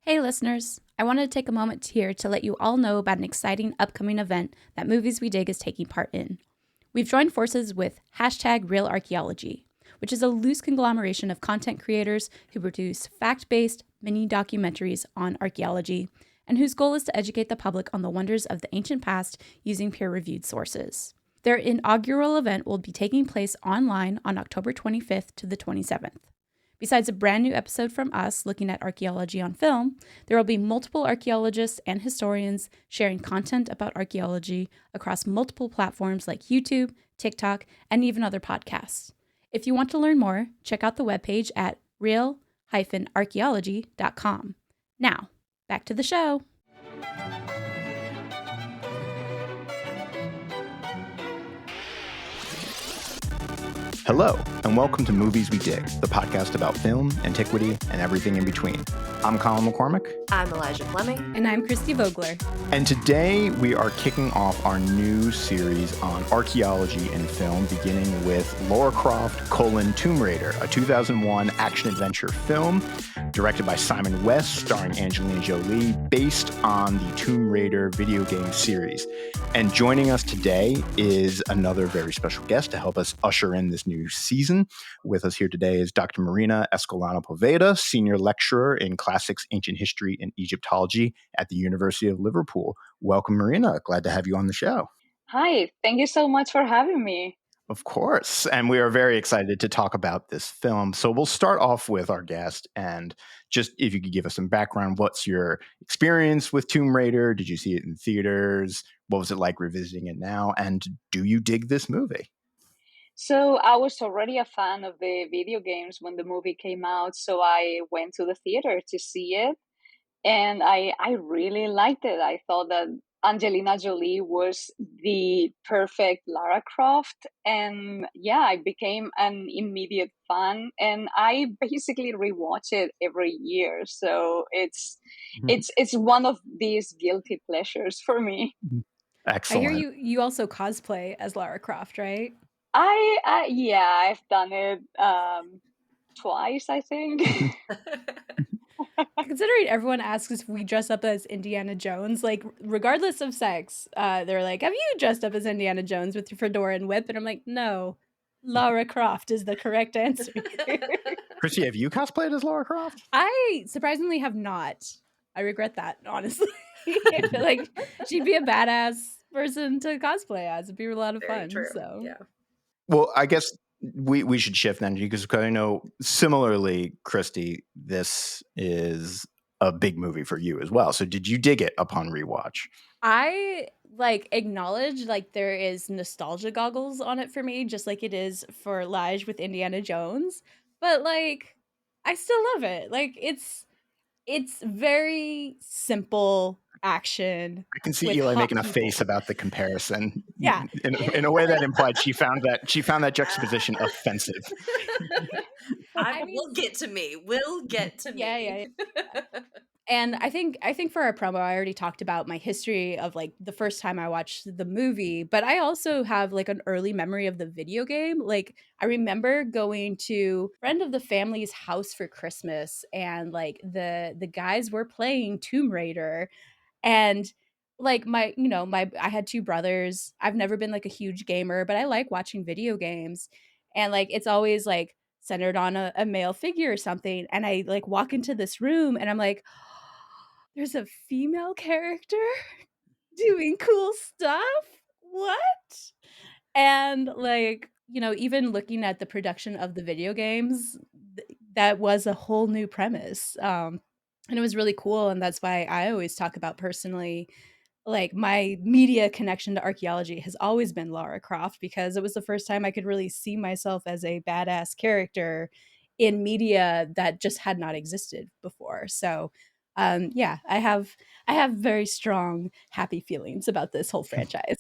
Hey listeners, I wanted to take a moment here to let you all know about an exciting upcoming event that Movies We Dig is taking part in. We've joined forces with #RealArchaeology, which is a loose conglomeration of content creators who produce fact-based mini documentaries on archaeology and whose goal is to educate the public on the wonders of the ancient past using peer-reviewed sources. Their inaugural event will be taking place online on October 25th to the 27th. Besides a brand new episode from us looking at archaeology on film, there will be multiple archaeologists and historians sharing content about archaeology across multiple platforms like YouTube, TikTok, and even other podcasts. If you want to learn more, check out the webpage at real-archaeology.com. Now, back to the show. Hello, and welcome to Movies We Dig, the podcast about film, antiquity, and everything in between. I'm Colin McCormick. I'm Elijah Fleming. And I'm Christy Vogler. And today we are kicking off our new series on archaeology in film, beginning with Lara Croft: Tomb Raider, a 2001 action-adventure film directed by Simon West, starring Angelina Jolie, based on the Tomb Raider video game series. And joining us today is another very special guest to help us usher in this new season. With us here today is Dr. Marina Escolano-Poveda, senior lecturer in classics, ancient history, and Egyptology at the University of Liverpool. Welcome, Marina. Glad to have you on the show. Hi, thank you so much for having me. Of course. And we are very excited to talk about this film. So we'll start off with our guest, and just if you could give us some background, what's your experience with Tomb Raider? Did you see it in theaters? What was it like revisiting it now? And do you dig this movie? So I was already a fan of the video games when the movie came out, so I went to the theater to see it, and I really liked it. I thought that Angelina Jolie was the perfect Lara Croft, and yeah, I became an immediate fan, and I basically rewatch it every year. So it's one of these guilty pleasures for me. Excellent. I hear you also cosplay as Lara Croft, right? I've done it twice, I think. Considering everyone asks if we dress up as Indiana Jones, like regardless of sex, they're like, "Have you dressed up as Indiana Jones with your fedora and whip?" And I'm like, "No, Lara Croft is the correct answer." Chrissy, have you cosplayed as Lara Croft? I surprisingly have not. I regret that, honestly. I feel like she'd be a badass person to cosplay as. It'd be a lot of Very fun. true. So Yeah. Well, I guess we should shift then, because I know similarly, Christy, this is a big movie for you as well. So did you dig it upon rewatch? I acknowledge there is nostalgia goggles on it for me, just like it is for Lige with Indiana Jones. But I still love it. It's very simple action. I can see with Eli hot making a people. face about the comparison. Yeah. in a way that implied she found that juxtaposition offensive. Will get to me. Will get to me. Yeah. And I think for our promo, I already talked about my history of the first time I watched the movie, but I also have an early memory of the video game. I remember going to a friend of the family's house for Christmas, and the guys were playing Tomb Raider, and I had two brothers. I've never been a huge gamer, but I like watching video games, and it's always centered on a male figure or something. And I walk into this room and I'm like, there's a female character doing cool stuff? What? And even looking at the production of the video games, that was a whole new premise. And it was really cool. And that's why I always talk about personally, my media connection to archaeology has always been Lara Croft, because it was the first time I could really see myself as a badass character in media that just had not existed before. So yeah, I have very strong, happy feelings about this whole franchise.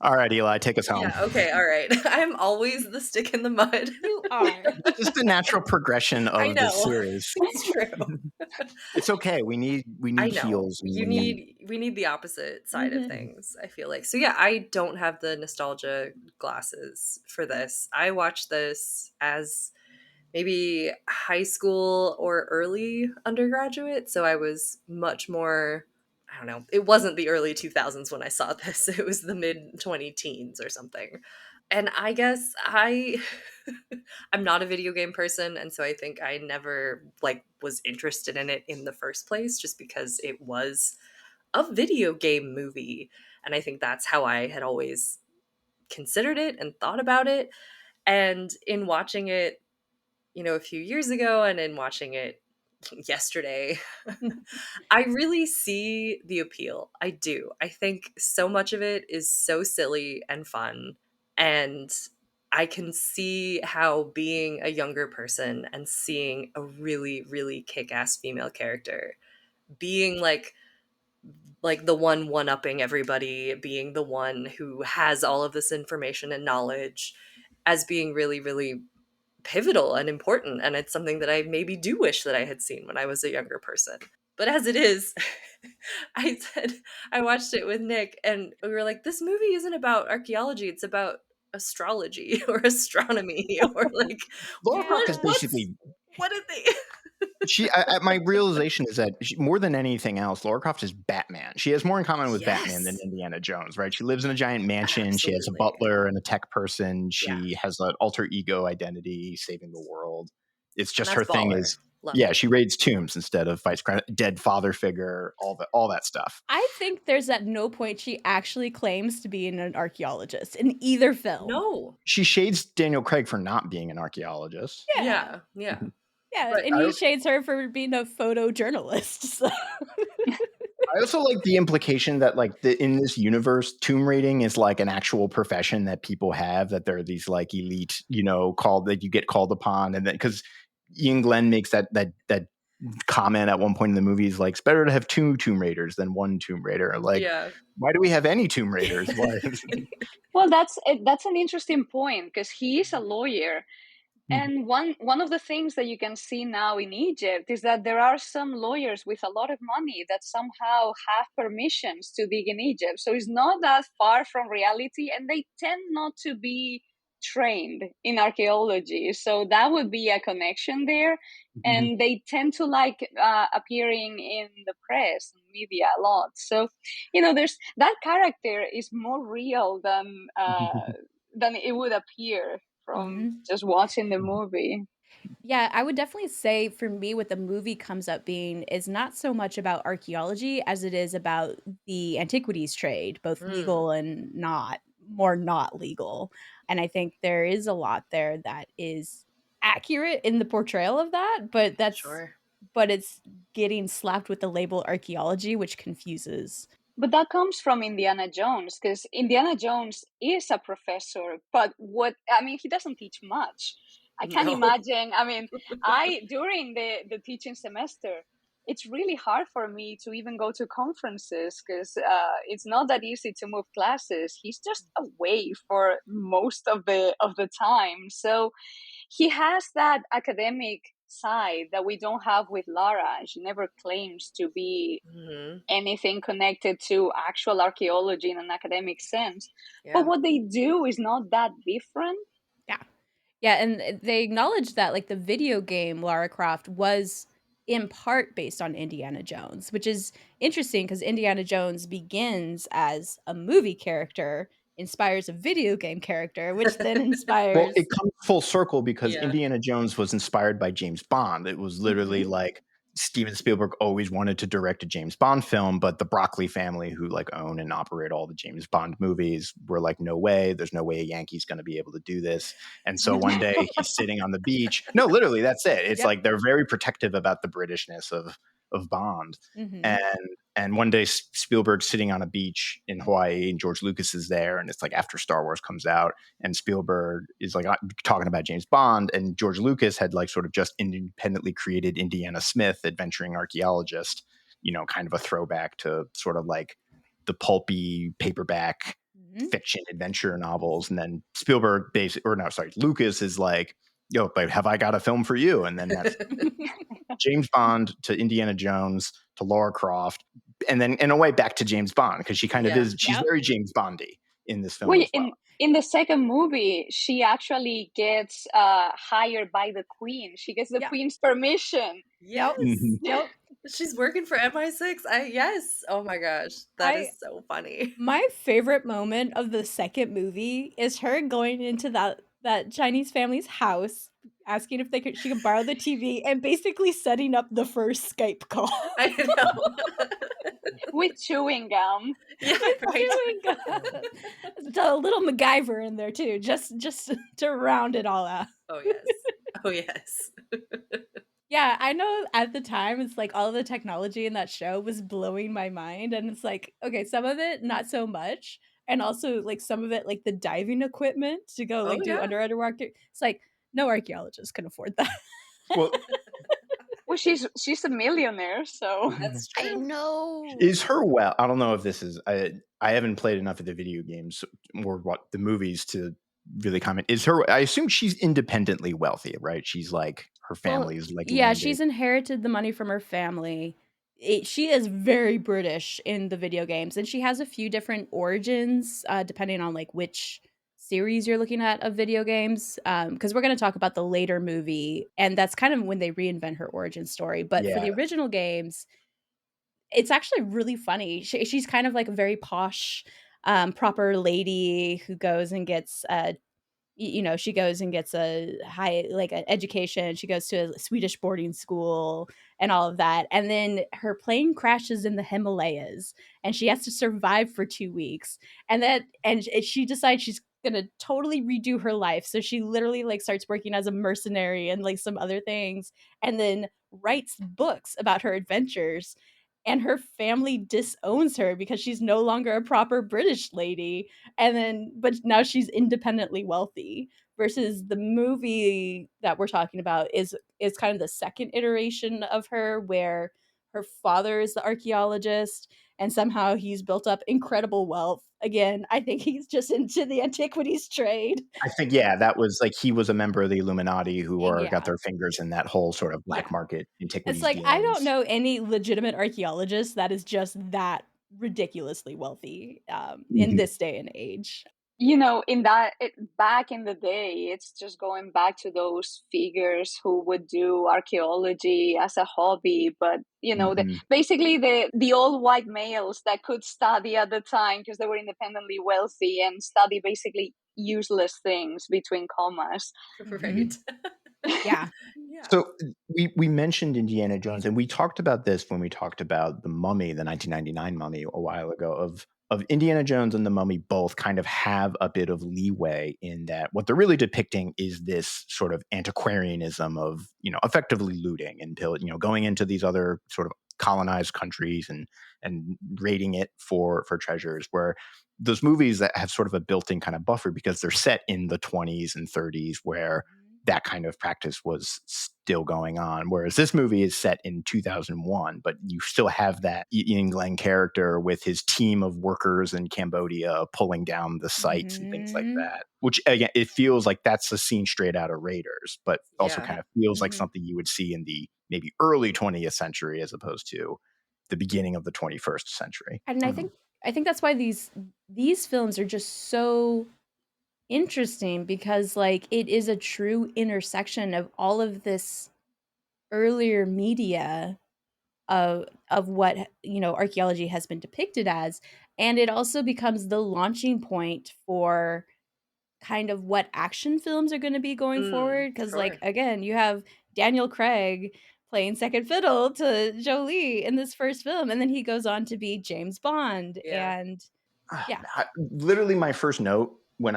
All right, Eli, take us home. Yeah, okay, all right. I'm always the stick in the mud. You are. It's just the natural progression of the series. It's true. It's okay. We need heels. We need the opposite side of things, I feel like. So yeah, I don't have the nostalgia glasses for this. I watched this as maybe high school or early undergraduate. So I was much more, I don't know, it wasn't the early 2000s when I saw this, it was the mid 20 teens or something. And I guess I'm not a video game person, and so I think I never like was interested in it in the first place just because it was a video game movie. And I think that's how I had always considered it and thought about it. And in watching it, a few years ago and in watching it yesterday, I really see the appeal. I do. I think so much of it is so silly and fun. And I can see how being a younger person and seeing a really, really kick ass female character, being like the one upping everybody, being the one who has all of this information and knowledge, as being really, really pivotal and important. And it's something that I maybe do wish that I had seen when I was a younger person. But as it is, I watched it with Nick and we were like, this movie isn't about archaeology, it's about astrology or astronomy or like Lara Croft is basically what did they my realization is that more than anything else, Lara Croft is Batman. She has more in common with Batman than Yes, Indiana Jones, right? She lives in a giant mansion. She has a absolutely. butler and a tech person. Yeah. She has an alter ego identity, saving the world. It's And just her that's thing baller. is, Love yeah, it. she raids tombs instead of fights dead father figure, all that stuff. I think there's at no point she actually claims to be an archaeologist in either film. No. She shades Daniel Craig for not being an archaeologist. Yeah. Yeah. Yeah. Yeah, But and he shades her for being a photojournalist. So. I also like the implication that like in this universe, tomb raiding is like an actual profession that people have, that there are these like elite, called that you get called upon. And then because Ian Glenn makes that comment at one point in the movie is like, it's better to have two tomb raiders than one tomb raider. Like, yeah. why do we have any tomb raiders? Why? Well, that's an interesting point because he is a lawyer. And one of the things that you can see now in Egypt is that there are some lawyers with a lot of money that somehow have permissions to dig in Egypt. So it's not that far from reality, and they tend not to be trained in archaeology. So that would be a connection there. And they tend to like appearing in the press and media a lot. So, there's that character is more real than it would appear from Mhm. just watching the movie. Yeah, I would definitely say for me what the movie comes up being is not so much about archaeology as it is about the antiquities trade, both Mm, legal and more not legal. And I think there is a lot there that is accurate in the portrayal of that, sure. but it's getting slapped with the label archaeology, which confuses. But that comes from Indiana Jones, because Indiana Jones is a professor, but he doesn't teach much. I can't No. imagine. I during the teaching semester, it's really hard for me to even go to conferences because it's not that easy to move classes. He's just away for most of the time, so he has that academic side that we don't have with Lara. She never claims to be Mhm. anything connected to actual archaeology in an academic sense. But Yeah. what they do is not that different. Yeah. Yeah, and they acknowledged that like the video game Lara Croft was in part based on Indiana Jones, which is interesting because Indiana Jones begins as a movie character, inspires a video game character, which then Well, it inspires. comes full circle because Yeah. Indiana Jones was inspired by James Bond. It was literally Mhm. like Steven Spielberg always wanted to direct a James Bond film, but the Broccoli family, who like own and operate all the James Bond movies, were like, no way, there's no way a Yankee's going to be able to do this. And so one day he's sitting on the beach. No, literally, that's it. It's Yep. like they're very protective about the Britishness of Bond. Mhm. And one day Spielberg's sitting on a beach in Hawaii and George Lucas is there, and it's like after Star Wars comes out, and Spielberg is like talking about James Bond, and George Lucas had like sort of just independently created Indiana Smith, adventuring archaeologist, kind of a throwback to sort of like the pulpy paperback Mhm. fiction adventure novels. And then Spielberg Lucas is like, yo, but have I got a film for you? And then that's James Bond to Indiana Jones to Lara Croft, and then in a way back to James Bond, because she kind of Yeah. is. She's Yep. very James Bondy in this film Well, as well. in the second movie, she actually gets hired by the queen. She gets the Yep. queen's permission. Yep. Yes. Yep. She's working for MI6. Yes. Oh my gosh. That I is so funny. My favorite moment of the second movie is her going into that Chinese family's house, asking if she could borrow the TV, and basically setting up the first Skype call I know. With chewing gum. Yeah, with right. chewing gum. A little MacGyver in there too, just to round it all out. Oh yes. Oh yes. Yeah, I know at the time, it's like all of the technology in that show was blowing my mind, and it's like, okay, some of it not so much, and also, like, some of it, like, the diving equipment to go, Oh like, do yeah. underwater work, it's like, no archaeologist can afford that. Well, Well, she's a millionaire, so That's I true. know. is her well? I don't know if this is. I haven't played enough of the video games or what the movies to really comment. Is her? I assume she's independently wealthy, right? She's like her Well, family is like yeah, landed. she's inherited the money from her family. She is very British in the video games, and she has a few different origins, depending on like which series you're looking at of video games. Because we're going to talk about the later movie, and that's kind of when they reinvent her origin story. But for Yeah, the original games, it's actually really funny. She's kind of like a very posh, proper lady who goes and gets she goes and gets a high like an education. She goes to a Swedish boarding school and all of that. And then her plane crashes in the Himalayas and she has to survive for 2 weeks. She decides she's going to totally redo her life. So she literally like starts working as a mercenary and like some other things and then writes books about her adventures. And her family disowns her because she's no longer a proper British lady, but now she's independently wealthy. Versus the movie that we're talking about is kind of the second iteration of her, where her father is the archaeologist and somehow he's built up incredible wealth. Again, I think he's just into the antiquities trade. I think that was like he was a member of the Illuminati who are got Yeah. their fingers in that whole sort of Yeah. black market It's antiquities like I don't dealings. know any legitimate archaeologist that is just that ridiculously wealthy in Mhm. this day and age. in back in the day, it's just going back to those figures who would do archaeology as a hobby, but Mhm. basically the old white males that could study at the time because they were independently wealthy and study basically useless things between commas. Mhm. Right. Yeah. Yeah. So we mentioned Indiana Jones, and we talked about this when we talked about the Mummy, the 1999 Mummy, a while ago. Of Indiana Jones and the Mummy both kind of have a bit of leeway in that what they're really depicting is this sort of antiquarianism of effectively looting and going into these other sort of colonized countries and raiding it for treasures. Where those movies that have sort of a built-in kind of buffer because they're set in the 20s and 30s where that kind of practice was still going on. Whereas this movie is set in 2001, but you still have that Ian Glenn character with his team of workers in Cambodia pulling down the sites and things like Mhm. that. Which again, it feels like that's a scene straight out of Raiders, but also Yeah. kind of feels like Mhm. something you would see in the maybe early 20th century as opposed to the beginning of the 21st century. And I think that's why these films are just so interesting because like it is a true intersection of all of this earlier media of what archaeology has been depicted as, and it also becomes the launching point for kind of what action films are going to be going forward because like Sure. again you have Daniel Craig playing second fiddle to Jolie in this first film, and then he goes on to be James Bond. Yeah. And yeah. Literally my first note when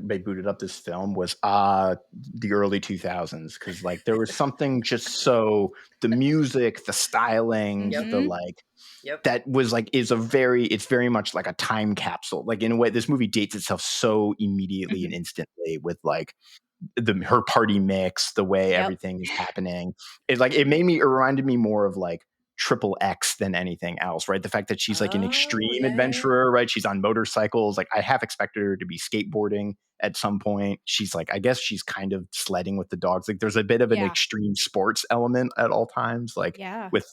they booted up this film was the early 2000s because like there was something just so the music, the styling, Yep. the Mhm. like Yep. that was like it's very much like a time capsule. Like in a way, this movie dates itself so immediately and Mhm. instantly with like her party mix, the way Yep. everything is happening. It reminded me more of like triple X than anything else, right? The fact that she's like an Oh, extreme yeah, yeah, yeah. adventurer, right? She's on motorcycles. Like I half expected her to be skateboarding at some point. She's like, I guess she's kind of sledding with the dogs. Like there's a bit of an Yeah. extreme sports element at all times, like Yeah. with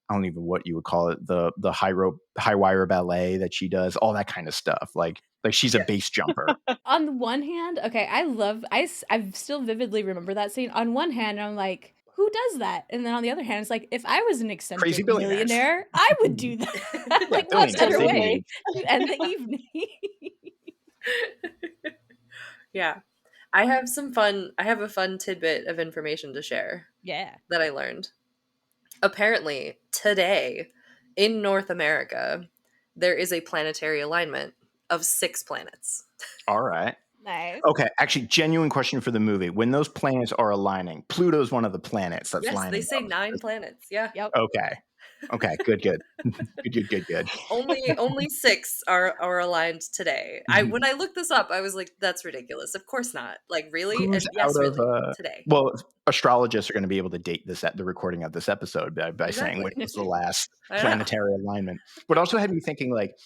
I don't even what you would call it, the high wire ballet that she does, all that kind of stuff. Like she's a base jumper. On the one hand, okay, I still vividly remember that scene. On one hand, I'm like, who does that? And then on the other hand, it's like, if I was an Crazy eccentric billionaires. millionaire, I would do that. Yeah, Like, what billionaires, better they way move. to end the evening? Yeah. I have a fun tidbit of information to share Yeah. that I learned. Apparently, today in North America, there is a planetary alignment of 6 planets. All right. Nice. Okay, actually, genuine question for the movie. When those planets are aligning, Pluto's one of the planets that's Yes, they lining say up. 9 planets. Yeah. Yep. Okay. Okay, good. Good. Only 6 are aligned today. Mhm. When I looked this up, I was like, that's ridiculous. Of course not. Like, really? Who's And out yes, of really, today. well, astrologists are going to be able to date this at the recording of this episode by saying Exactly. when was the last I know. planetary alignment. But also had me thinking, like,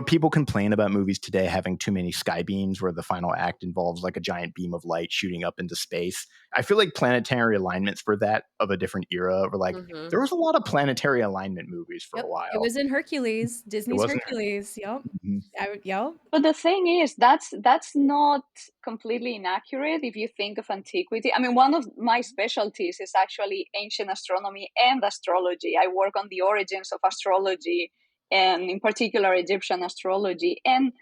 people complain about movies today having too many sky beams where the final act involves like a giant beam of light shooting up into space. I feel like planetary alignments for that of a different era were like Mhm. there was a lot of planetary alignment movies for a Yep. It while. was in Hercules, It Disney's wasn't. Hercules. Yep. Mhm. Yep. But the thing is, that's not completely inaccurate if you think of antiquity. I mean, one of my specialties is actually ancient astronomy and astrology. I work on the origins of astrology and in particular Egyptian astrology. And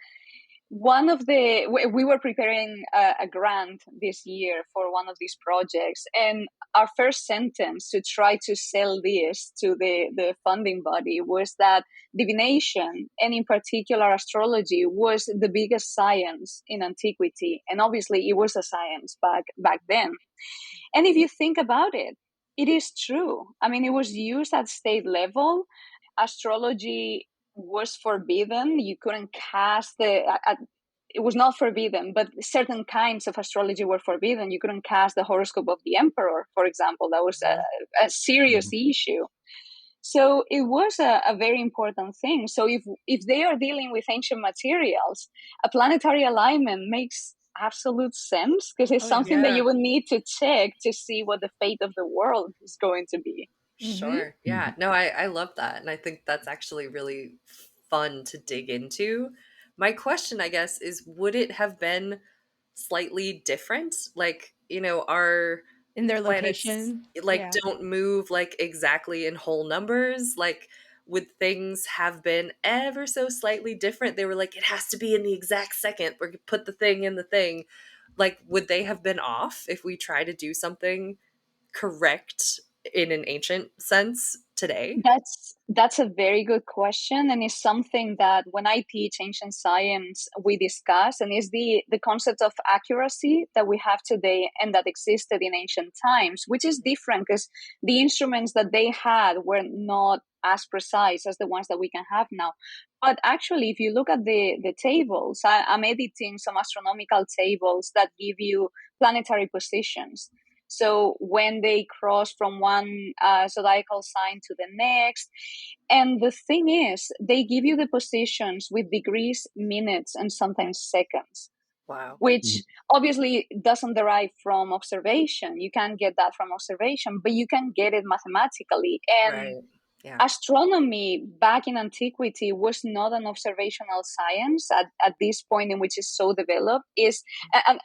we were preparing a grant this year for one of these projects, and our first sentence to try to sell this to the funding body was that divination, and in particular astrology, was the biggest science in antiquity, and obviously it was a science back then. And if you think about it, it is true. I mean, it was used at state level. Astrology was forbidden. You couldn't cast it was not forbidden, but certain kinds of astrology were forbidden. You couldn't cast the horoscope of the emperor, for example. That was a serious Mhm. issue. So it was a very important thing. So if they are dealing with ancient materials, a planetary alignment makes absolute sense because it's Oh yeah. something that Yeah. you would need to check to see what the fate of the world is going to be. Mm-hmm. Sure. Yeah. No, I love that. And I think that's actually really fun to dig into. My question, I guess, is would it have been slightly different? Like, our In their planets location. like Yeah. don't move like exactly in whole numbers. Like, would things have been ever so slightly different? They were like, it has to be in the exact second we put the thing in the thing. Like, would they have been off if we try to do something correct in an ancient sense today? That's a very good question, and it's something that when I teach ancient science we discuss, and is the concept of accuracy that we have today and that existed in ancient times, which is different because the instruments that they had were not as precise as the ones that we can have now. But actually, if you look at the tables, I'm editing some astronomical tables that give you planetary positions. So when they cross from one zodiacal sign to the next. And the thing is, they give you the positions with degrees, minutes, and sometimes seconds, Wow. which obviously doesn't derive from observation. You can't get that from observation, but you can get it mathematically. And Right. Yeah. astronomy back in antiquity was not an observational science at this point in which it's so developed. And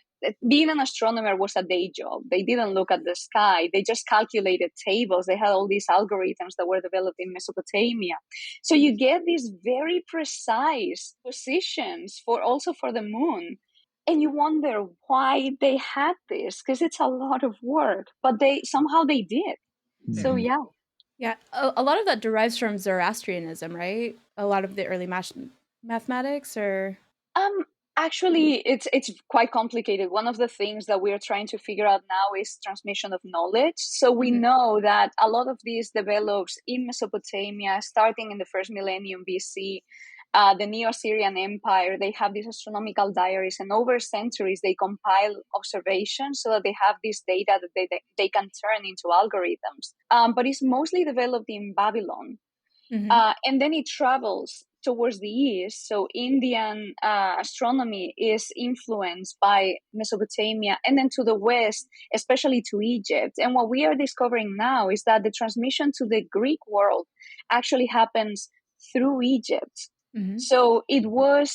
being an astronomer was a day job. They didn't look at the sky. They just calculated tables. They had all these algorithms that were developed in Mesopotamia. So you get these very precise positions for the moon. And you wonder why they had this, because it's a lot of work, but they did. So Very Mhm. yeah. cool. Yeah. A lot of that derives from Zoroastrianism, right? A lot of the early mathematics or Um, Actually, it's quite complicated. One of the things that we're trying to figure out now is transmission of knowledge. So we Mhm. know that a lot of this develops in Mesopotamia, starting in the first millennium BC. The Neo-Assyrian Empire, they have these astronomical diaries, and over centuries they compile observations so that they have this data that they can turn into algorithms. But it's mostly developed in Babylon. Mhm. And then it travels towards the east. So Indian astronomy is influenced by Mesopotamia, and then to the west, especially to Egypt. And what we are discovering now is that the transmission to the Greek world actually happens through Egypt. Mhm. So it was,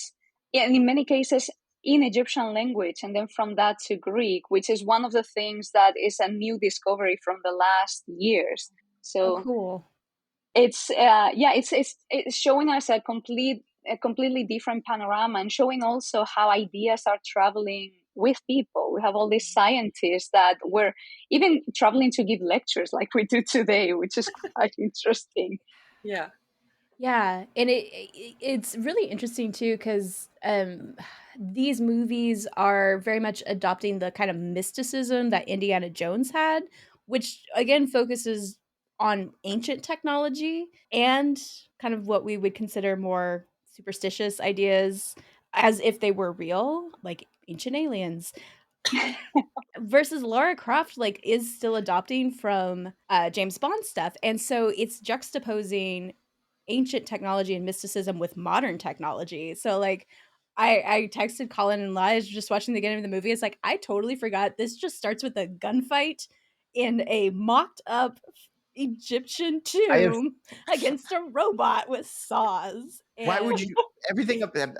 and in many cases, in Egyptian language, and then from that to Greek, which is one of the things that is a new discovery from the last years. Oh, So cool. it's it's showing us a completely different panorama, and showing also how ideas are traveling with people. We have all these scientists that were even traveling to give lectures like we do today, which is quite interesting. Yeah. Yeah, and it's really interesting too because these movies are very much adopting the kind of mysticism that Indiana Jones had, which again focuses on ancient technology and kind of what we would consider more superstitious ideas as if they were real, like ancient aliens. Versus Lara Croft, like, is still adopting from, James Bond stuff, and so it's juxtaposing ancient technology and mysticism with modern technology. So, like, I texted Colin and Lige just watching the beginning of the movie, it's like, "I totally forgot this just starts with a gunfight in a mocked up Egyptian I have. tomb against a robot with saws," Why would and you? Everything up. Colin.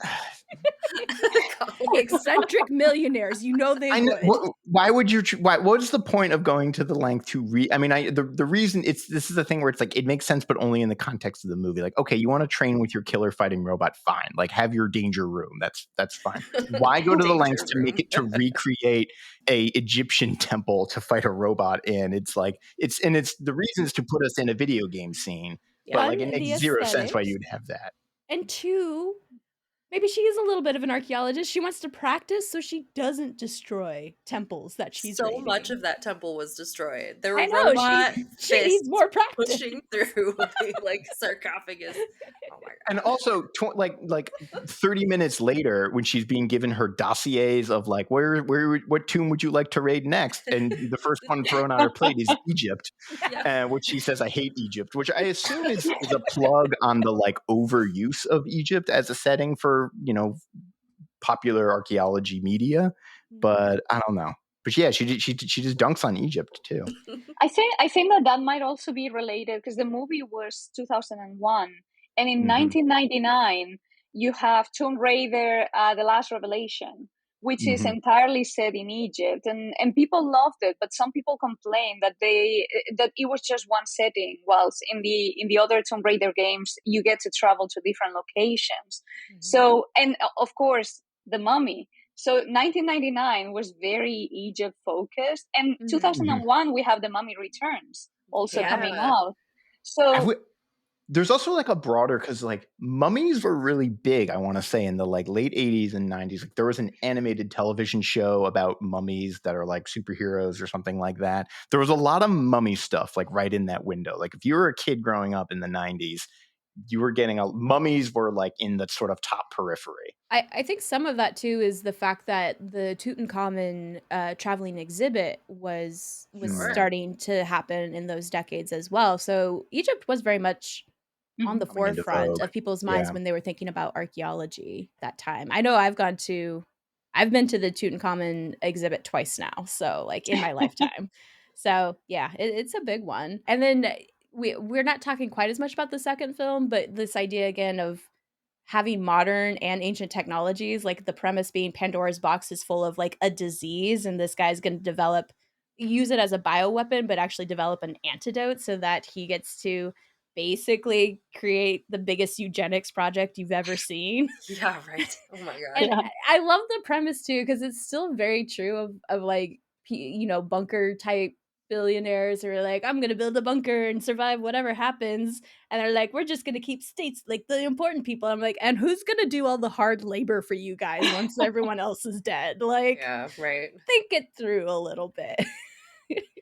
eccentric millionaires, you know they I know. would. Why would you? Why? What's the point of going to the length to read? I mean, the reason this is the thing where it's like it makes sense, but only in the context of the movie. Like, okay, you want to train with your killer fighting robot, fine. Like, have your danger room. That's fine. Why go to the lengths Danger to make room. it to recreate a Egyptian temple to fight a robot in? It's like it's the reasons to put us in a video game scene, but One, like it makes the zero sense why aesthetics, you'd have that. and two, maybe she is a little bit of an archaeologist. She wants to practice so she doesn't destroy temples that she's So much raiding. of that temple was destroyed. There I were know, robot she needs fists more practice. pushing through the like sarcophagus. Oh my And god. also, like 30 minutes later, when she's being given her dossiers of like, what tomb would you like to raid next? And the first one thrown on her plate is Egypt, Yeah. which she says, "I hate Egypt," which I assume is a plug on the like overuse of Egypt as a setting for popular archaeology media. But I don't know. But yeah, she just dunks on Egypt too. I think that might also be related because the movie was 2001, and in Hmm. 1999 you have Tomb Raider: The Last Revelation, which is Hmm. entirely set in Egypt, and people loved it, but some people complained that it was just one setting, whilst in the other Tomb Raider games you get to travel to different locations. Mhm. So, and of course, the Mummy. So 1999 was very Egypt focused, and Mhm. 2001 we have The Mummy Returns also coming Yeah. Yeah. out. I So would. There's also like a broader because like mummies were really big. I want to say in the like late 80s and 90s, like there was an animated television show about mummies that are like superheroes or something like that. There was a lot of mummy stuff like right in that window. Like if you were a kid growing up in the 90s, you were getting mummies were like in the sort of top periphery. I think some of that too is the fact that the Tutankhamun, traveling exhibit was Hmm. Sure. starting to happen in those decades as well, so Egypt was very much on the mhm. Coming into forefront vogue. of people's minds Yeah. when they were thinking about archaeology that time. I know I've been to the Tutankhamun exhibit twice now, so, like, in my lifetime. So, yeah, it's a big one, and then we're not talking quite as much about the second film, but this idea again of having modern and ancient technologies, like the premise being Pandora's box is full of like a disease, and this guy's going to use it as a bioweapon, but actually develop an antidote so that he gets to basically create the biggest eugenics project you've ever seen. Yeah, right. Oh my god. And Yeah. I love the premise too because it's still very true of like bunker type billionaires who are like, I'm gonna build a bunker and survive whatever happens, and they're like, we're just gonna keep states like the important people. I'm like, and who's gonna do all the hard labor for you guys once everyone else is dead? Like, Yeah, right. think it through a little bit.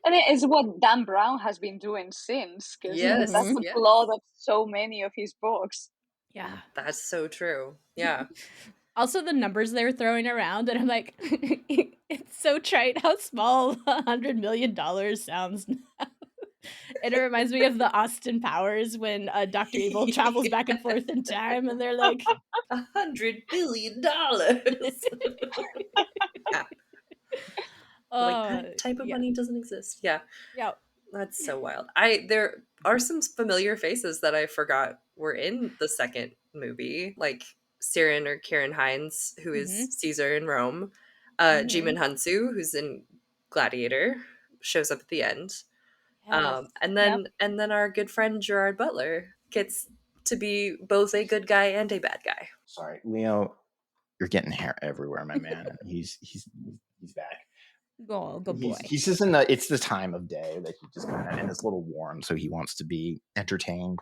And it is what Dan Brown has been doing since, because that's Yes, Mhm. the plot yes. of so many of his books. Yeah. That's so true. Yeah. Also, the numbers they were throwing around, and I'm like, it's so trite how small $100 million sounds. And it reminds me of the Austin Powers when Dr. Evil travels back and forth in time, and they're like, $100 billion. Yeah. Like, that type of yeah, money doesn't exist. Yeah. yeah. That's so wild. There are some familiar faces that I forgot were in the second movie, like Siren or Kieran Hines, who is Mhm, Caesar in Rome. Jimin mhm. Hunsu, who's in Gladiator, shows up at the end. Yes. Yep. And then our good friend Gerard Butler gets to be both a good guy and a bad guy. Sorry, Leo, you're getting hair everywhere, my man. He's back. Oh, good boy. He's just in the. It's the time of day that he just kind of, and it's a little warm, so he wants to be entertained.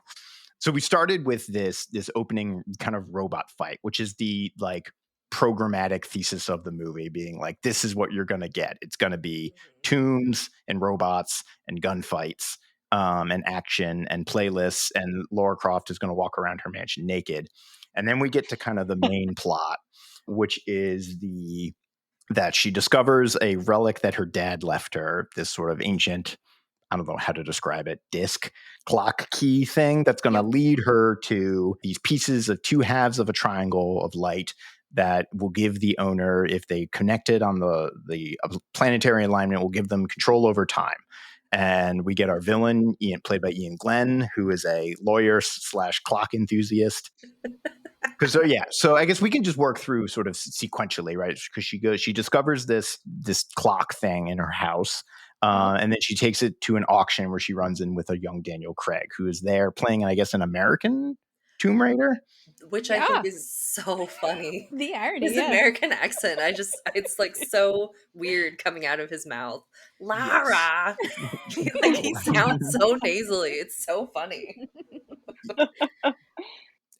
So we started with this opening kind of robot fight, which is the like programmatic thesis of the movie, being like, this is what you're gonna get. It's gonna be tunes and robots and gunfights, and action and playlists, and Lara Croft is gonna walk around her mansion naked. And then we get to kind of the main plot, which is the that she discovers a relic that her dad left her, this sort of ancient, I don't know how to describe it, disc clock key thing that's going to Yep. lead her to these pieces of two halves of a triangle of light that will give the owner, if they connect it on the planetary alignment, will give them control over time. And we get our villain, Ian, played by Ian Glenn, who is a lawyer slash clock enthusiast. Because so I guess we can just work through sort of sequentially, right? Because she discovers this clock thing in her house, Yep. and then she takes it to an auction where she runs in with a young Daniel Craig, who is there playing, I guess, an American Tomb Raider. Which I think Yeah. is so funny. The irony, His yeah. American accent, it's like so weird coming out of his mouth. Yes. Lara! Like, he sounds so nasally. It's so funny.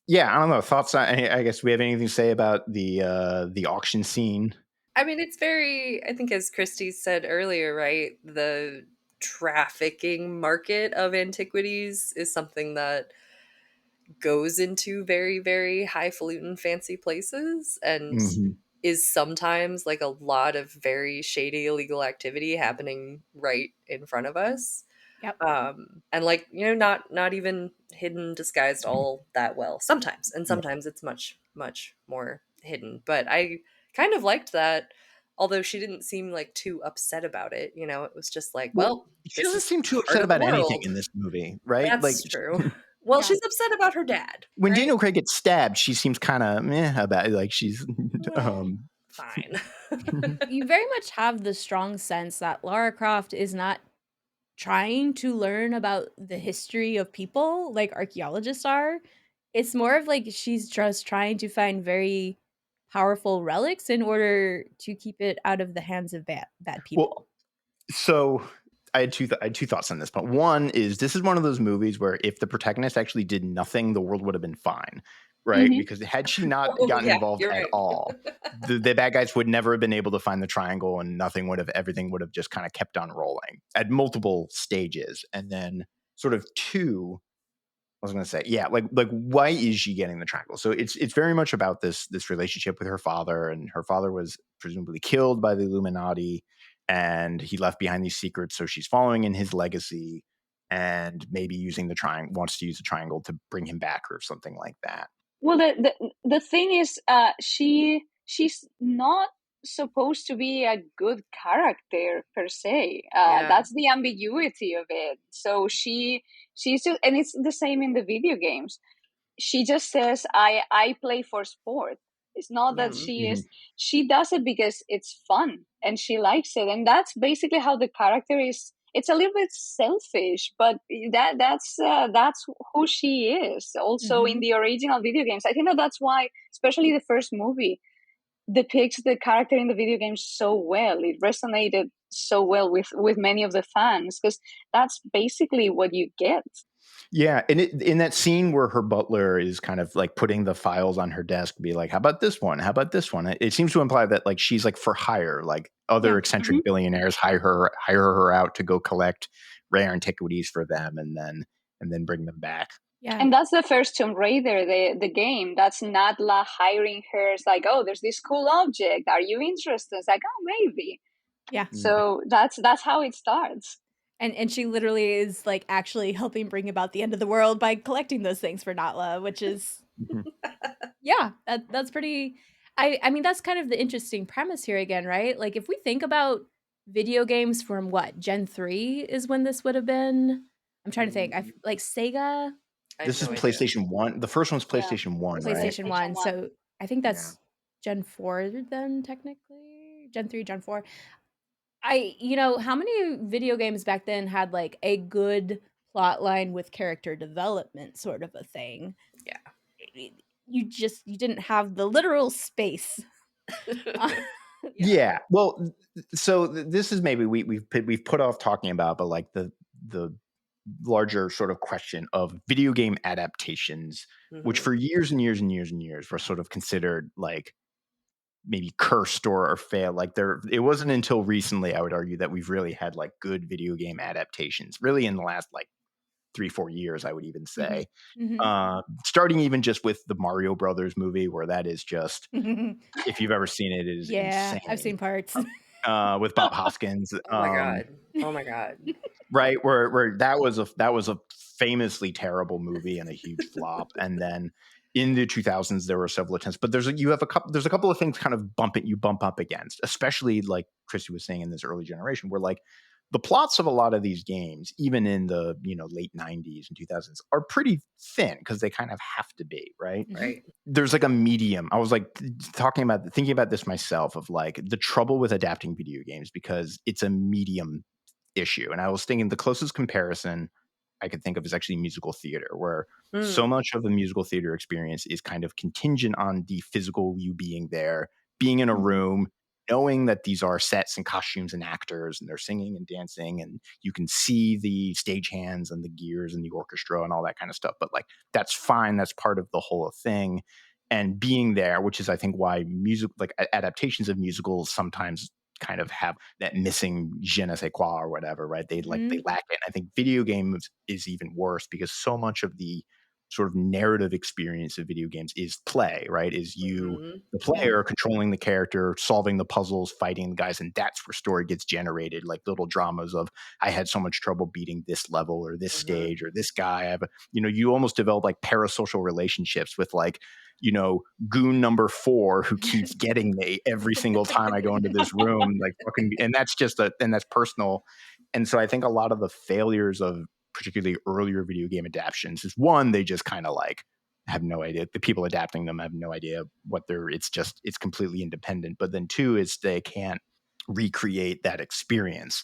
Yeah, I don't know. Thoughts on, I guess we have anything to say about the auction scene? I mean, it's very, I think, as Christy said earlier, right? The trafficking market of antiquities is something that goes into very, very highfalutin, fancy places and Mm-hmm. is sometimes like a lot of very shady illegal activity happening right in front of us. Yep. And like, not even hidden, disguised all that well sometimes, and Yeah. sometimes it's much, much more hidden. But I kind of liked that, although she didn't seem like too upset about it. It was just like, Well, well, she this doesn't is seem too part upset of the about anything world. in this movie, right? Like That's true. Well, Yeah. she's upset about her dad, when right? Daniel Craig gets stabbed, she seems kind of meh about it. Like she's Well, fine. You very much have the strong sense that Lara Croft is not trying to learn about the history of people like archaeologists are. It's more of like she's just trying to find very powerful relics in order to keep it out of the hands of bad well, people. so I had two thoughts on this. But one is this is one of those movies where if the protagonist actually did nothing, the world would have been fine, right? Hmm. Because had she not Oh, gotten yeah, involved you're at right. all, the bad guys would never have been able to find the triangle, and everything would have just kind of kept on rolling at multiple stages. And then sort of two, I was going to say, yeah, like why is she getting the triangle? So it's very much about this relationship with her father, and her father was presumably killed by the Illuminati, and he left behind these secrets. So she's following in his legacy, and maybe using the triangle, wants to use the triangle to bring him back or something like that. Well, the thing is, she's not supposed to be a good character per se. Yeah. That's the ambiguity of it. So she's just, and it's the same in the video games. She just says, I play for sport. It's not that Mhm. she does it because it's fun and she likes it, and that's basically how the character is. It's a little bit selfish, but that's who she is. Also in Mhm. the original video games, I think that's why, especially the first movie, depicts the character in the video games so well. It resonated so well with many of the fans because that's basically what you get. Yeah, and in that scene where her butler is kind of like putting the files on her desk, be like, "How about this one? How about this one?" It seems to imply that like she's like for hire, like other Yeah. eccentric Mhm. billionaires hire her out to go collect rare antiquities for them, and then bring them back. Yeah. And that's the first Tomb Raider, the game. That's Nadla hiring her. It's like, oh, there's this cool object. Are you interested? It's like, oh, maybe. Yeah. Mm. So that's how it starts. And she literally is, like, actually helping bring about the end of the world by collecting those things for Natla, which is Mhm. yeah, that's pretty I mean, that's kind of the interesting premise here again, right? Like, if we think about video games from what, Gen 3 is when this would have been? I'm trying to think. I Mm, like, Sega? I have This is no Or idea. PlayStation 1. The first one's Yeah, PlayStation 1, it's right? PlayStation PlayStation 1, 1. so I think Yeah. that's Gen 4 then, technically? Gen 3, Gen 4? How many video games back then had, like, a good plot line with character development sort of a thing? Yeah. I you didn't have the literal space. Uh, Yeah. Yeah. Well, so this is maybe we've put off talking about, but like the larger sort of question of video game adaptations, which Mhm. for years and years and years and years were sort of considered like maybe cursed or fail. Like it wasn't until recently, I would argue, that we've really had like good video game adaptations. Really, in the last like 3 4 years, I would even Mhm. say. Mhm. Starting even just with the Mario Brothers movie, where that is just, if you've ever seen it, it is Yeah, I've insane. seen parts. With Bob Hoskins, Oh my god. Oh my god. right, where that was a famously terrible movie and a huge flop, and then in the 2000s there were several attempts, but there's a couple of things kind of bump up against, especially like Christy was saying in this early generation, where like the plots of a lot of these games, even in the late 90s and 2000s, are pretty thin because they kind of have to be, right? Mhm. Right. There's like a medium. I was like thinking about this myself, of like the trouble with adapting video games, because it's a medium issue. And I was thinking the closest comparison I could think of is actually musical theater, where so Mm. much of the musical theater experience is kind of contingent on the physical you being there, being in a Mhm. room, knowing that these are sets and costumes and actors and they're singing and dancing, and you can see the stagehands and the gears and the orchestra and all that kind of stuff. But like that's fine, that's part of the whole thing. And being there, which is I think why music like adaptations of musicals sometimes kind of have that missing je ne sais quoi or whatever, right? They Mhm. lack it. I think video games is even worse because so much of the sort of narrative experience of video games is play, right? Is you, Mhm. the Yeah. player, controlling the character, solving the puzzles, fighting the guys, and that's where story gets generated. Like little dramas of I had so much trouble beating this level or this Mhm. stage or this guy. You almost develop like parasocial relationships with like goon number 4 who keeps getting me every single time I go into this room, like fucking, and that's personal. And so I think a lot of the failures of particularly earlier video game adaptations is, one, they just kind of like have no idea. The people adapting them have no idea what they're. It's completely independent. But then two is they can't recreate that experience.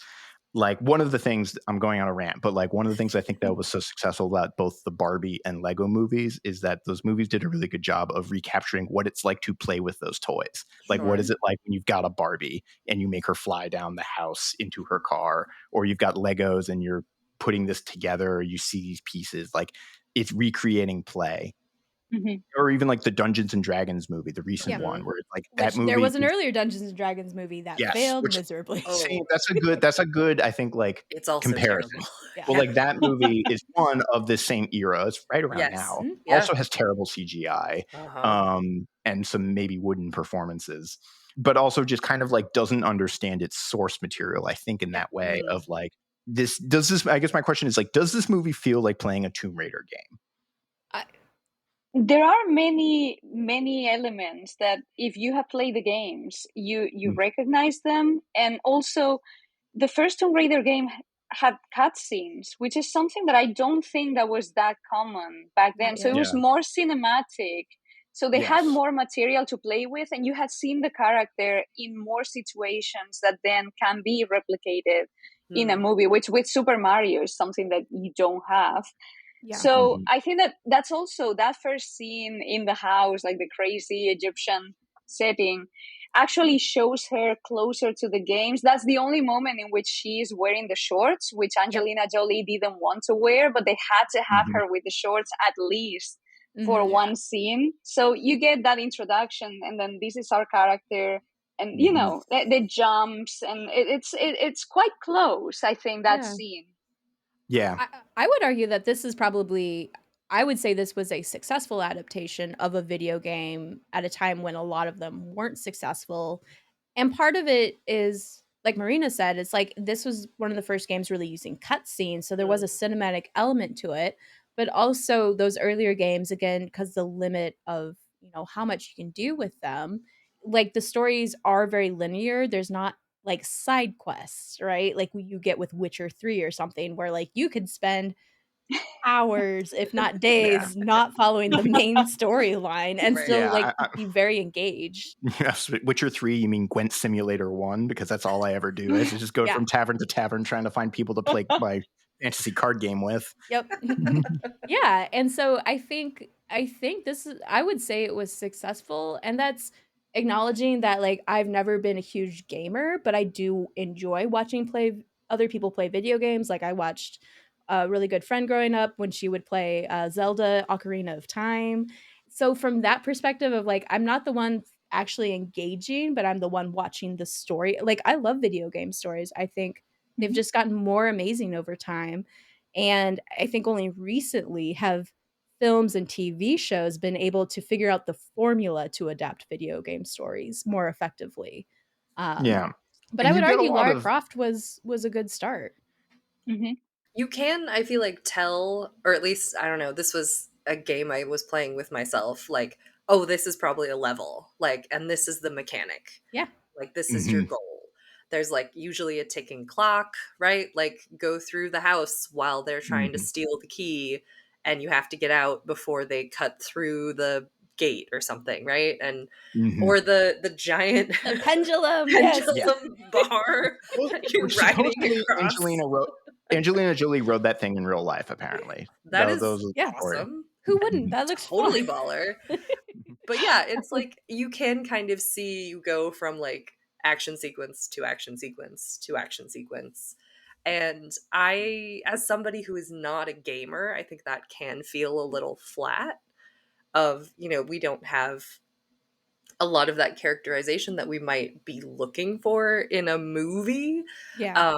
Like one of the things, I'm going on a rant, but like one of the things I think that was so successful about both the Barbie and Lego movies is that those movies did a really good job of recapturing what it's like to play with those toys. Like what Sure. is it like when you've got a Barbie and you make her fly down the house into her car, or you've got Legos and you're putting this together, or you see these pieces, like it's recreating play. Mhm. Or even like the Dungeons and Dragons movie, the recent Yeah. one, Mhm. where it's like that Which there movie was an is, earlier Dungeons& and Dragons movie that yes, failed which, miserably. see, Oh, that's a good, I think, like, it's also comparison. terrible. Yeah. Well, Yeah. like, that movie is one of the same era, it's right around Yes. now, Mhm. Yeah. also has terrible CGI, Uh-huh. and some maybe wooden performances, but also just kind of, like, doesn't understand its source material, I think, in Yeah. that way Mm. of, like, this I guess my question is, like, does this movie feel like playing a Tomb Raider game? I There are many elements that if you have played the games, you Mm, recognize them, and also the first Tomb Raider game had cutscenes, which is something that I don't think that was that common back then. Not So it yet. was yeah, more cinematic. So they had yes. more material to play with, and you had seen the character in more situations that then can be replicated in a Mm. movie, which with Super Mario is something that you don't have. Yeah. So Mhm, I think that that's also that first scene in the house, like the crazy Egyptian setting, actually shows her closer to the games. That's the only moment in which she is wearing the shorts, which Yep. Angelina Jolie didn't want to wear, but they had to have mhm, her with the shorts at least for Mhm. Yeah. one scene. So you get that introduction, and then this is our character. And mhm, the jumps, and it's quite close. I think that Yeah. scene. yeah, I would argue that this is probably I would say this was a successful adaptation of a video game at a time when a lot of them weren't successful. And part of it is like Marina said, it's like this was one of the first games really using cutscenes, so there was a Mm. cinematic element to it, but also those earlier games, again, because the limit of how much you can do with them, like the stories are very linear. There's not like side quests, right? Like you get with Witcher 3 or something, where like you could spend hours, if not Yeah. days, not following the main storyline and Right. still Yeah. like be very engaged. Yes, Witcher 3, you mean Gwent Simulator 1? Because that's all I ever do is just go Yeah. from tavern to tavern trying to find people to play my fantasy card game with. Yep. Yeah, and so I think this is I would say it was successful, and that's acknowledging that like I've never been a huge gamer, but I do enjoy watching play other people play video games. Like I watched a really good friend growing up when she would play Zelda Ocarina of Time. So from that perspective of like I'm not the one actually engaging, but I'm the one watching the story. Like I love video game stories. I think they've Mhm. just gotten more amazing over time. And I think only recently have films and TV shows been able to figure out the formula to adapt video game stories more effectively. Um, Yeah. but I And you would get a argue lot Lara of Croft was a good start. Mhm. You can, I feel like, tell, or at least, I don't know, this was a game I was playing with myself, like, oh, this is probably a level, like, and this is the mechanic. Yeah. Like, this is your Mhm, goal. There's like usually a ticking clock, right? Like, go through the house while they're trying to mhm, steal the key, and you have to get out before they cut through the gate or something, right? And mhm. or the giant The pendulum, yes. Yeah. pendulum bar that you're Which riding supposedly across. Angelina Jolie rode that thing in real life, apparently. That Though is those are the Yeah. story. awesome. Who wouldn't? Mhm. That looks fun. Totally baller. But yeah, it's like you can kind of see you go from like action sequence to action sequence to action sequence. And I, as somebody who is not a gamer, I think that can feel a little flat of, we don't have a lot of that characterization that we might be looking for in a movie. Yeah.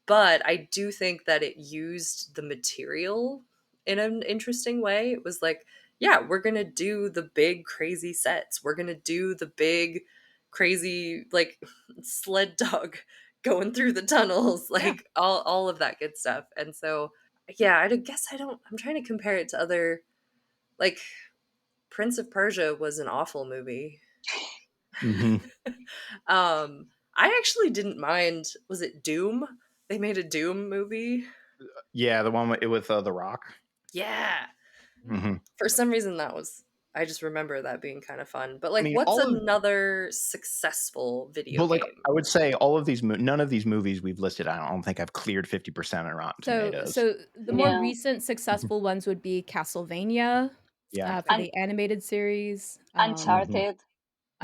But I do think that it used the material in an interesting way. It was like, yeah, we're going to do the big crazy sets. We're going to do the big crazy like sled dog going through the tunnels, Yeah. like all of that good stuff. And so yeah, I guess I'm trying to compare it to other like Prince of Persia was an awful movie. Mhm. I actually didn't mind. Was it Doom? They made a Doom movie. Yeah, the one with The Rock. Yeah. Mhm. For some reason, that was. I just remember that being kind of fun. But I like, mean, what's all of another successful video but, like, game? I would say all of these none of these movies we've listed, I don't think I've cleared 50% on Rotten So Tomatoes. so the more Yeah. recent Mhm. successful ones would be Castlevania Yeah. for And the animated series, Mhm. Uncharted. Yep.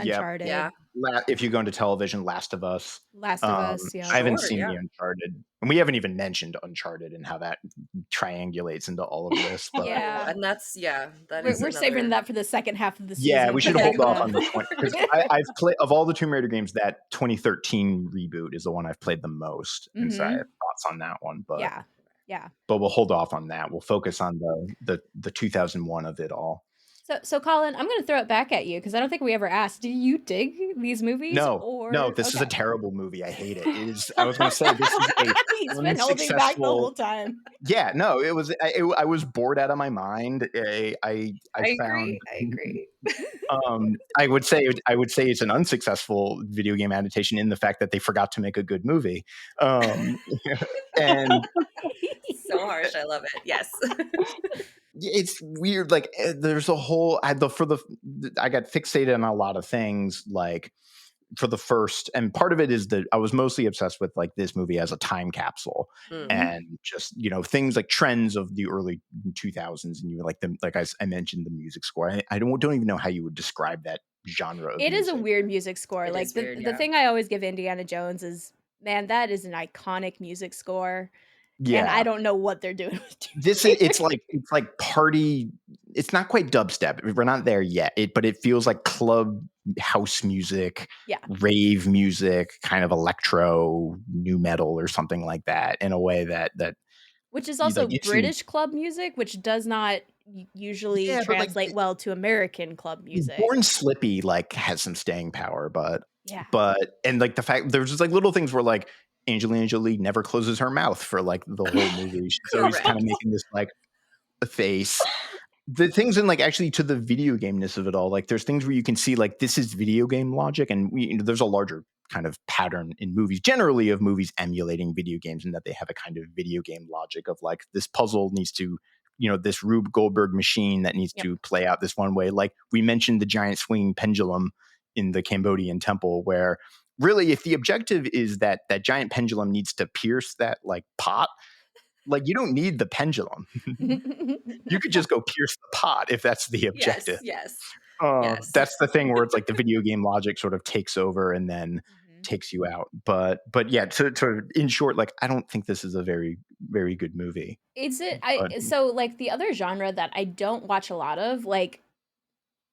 Yeah. Uncharted, If you go into television, Last of Us. Last of Us. I Yep. haven't Sure. seen Yeah. the Uncharted, and we haven't even mentioned Uncharted and how that triangulates into all of this, but Oh, Yeah. and that We're is we're saving another that for the second half of the yeah, we season to should talk hold off about. on the 20 because I've played of all the Tomb Raider games, that 2013 reboot is the one I've played the most, and so I have Mhm. thoughts on that one, Yeah. Yeah. but we'll hold off on that. We'll focus on the 2001 of it all. So Colin, I'm gonna throw it back at you because I don't think we ever asked, do you dig these movies No, no, or this is a okay. terrible movie. I hate it. It is. I was going to say this is a He's been holding back the unsuccessful. whole time. Yeah, no, it was. I was bored out of my mind. I I found. agree. I agree. I would say it's an unsuccessful video game adaptation in the fact that they forgot to make a good movie. Um, and So harsh. I love it. Yes. it's weird. Like there's a whole. I got fixated on a lot of things. Like for the first, and part of it is that I was mostly obsessed with like this movie as a time capsule Mm. Mhm. and just things like trends of the early 2000s, and you like them like I mentioned the music score. I don't even know how you would describe that genre of It is a music. weird music score. It Like is weird. the Yeah. thing I always give Indiana Jones is, man, that is an iconic music score, and I Yeah, don't know what they're doing with this it. it's like party. It's not quite dubstep. We're not there yet. But it feels like club house music, Yeah, rave music, kind of electro, new metal, or something like that. In a way that which is you also like instantly. British club music, which does not usually Yeah, but like translate well to American club music. Born Slippy like has some staying power, but Yeah. And like the fact there's just like little things where like Angelina Jolie never closes her mouth for like the whole movie. She's always kind of Correct. making this like face. The things in like actually to the video game-ness of it all, like there's things where you can see like this is video game logic, and there's a larger kind of pattern in movies generally of movies emulating video games, and that they have a kind of video game logic of like this puzzle needs to, this Rube Goldberg machine that needs Yep. to play out this one way. Like we mentioned the giant swinging pendulum in the Cambodian temple, where really if the objective is that that giant pendulum needs to pierce that like pot, like you don't need the pendulum. You could just go pierce the pot if that's the Yes, objective. yes, yes. That's the thing where it's like the video game logic sort of takes over and then Mhm. takes you out. But yeah, to in short, like I don't think this is a very very good movie. Is it But so, like, the other genre that I don't watch a lot of, like,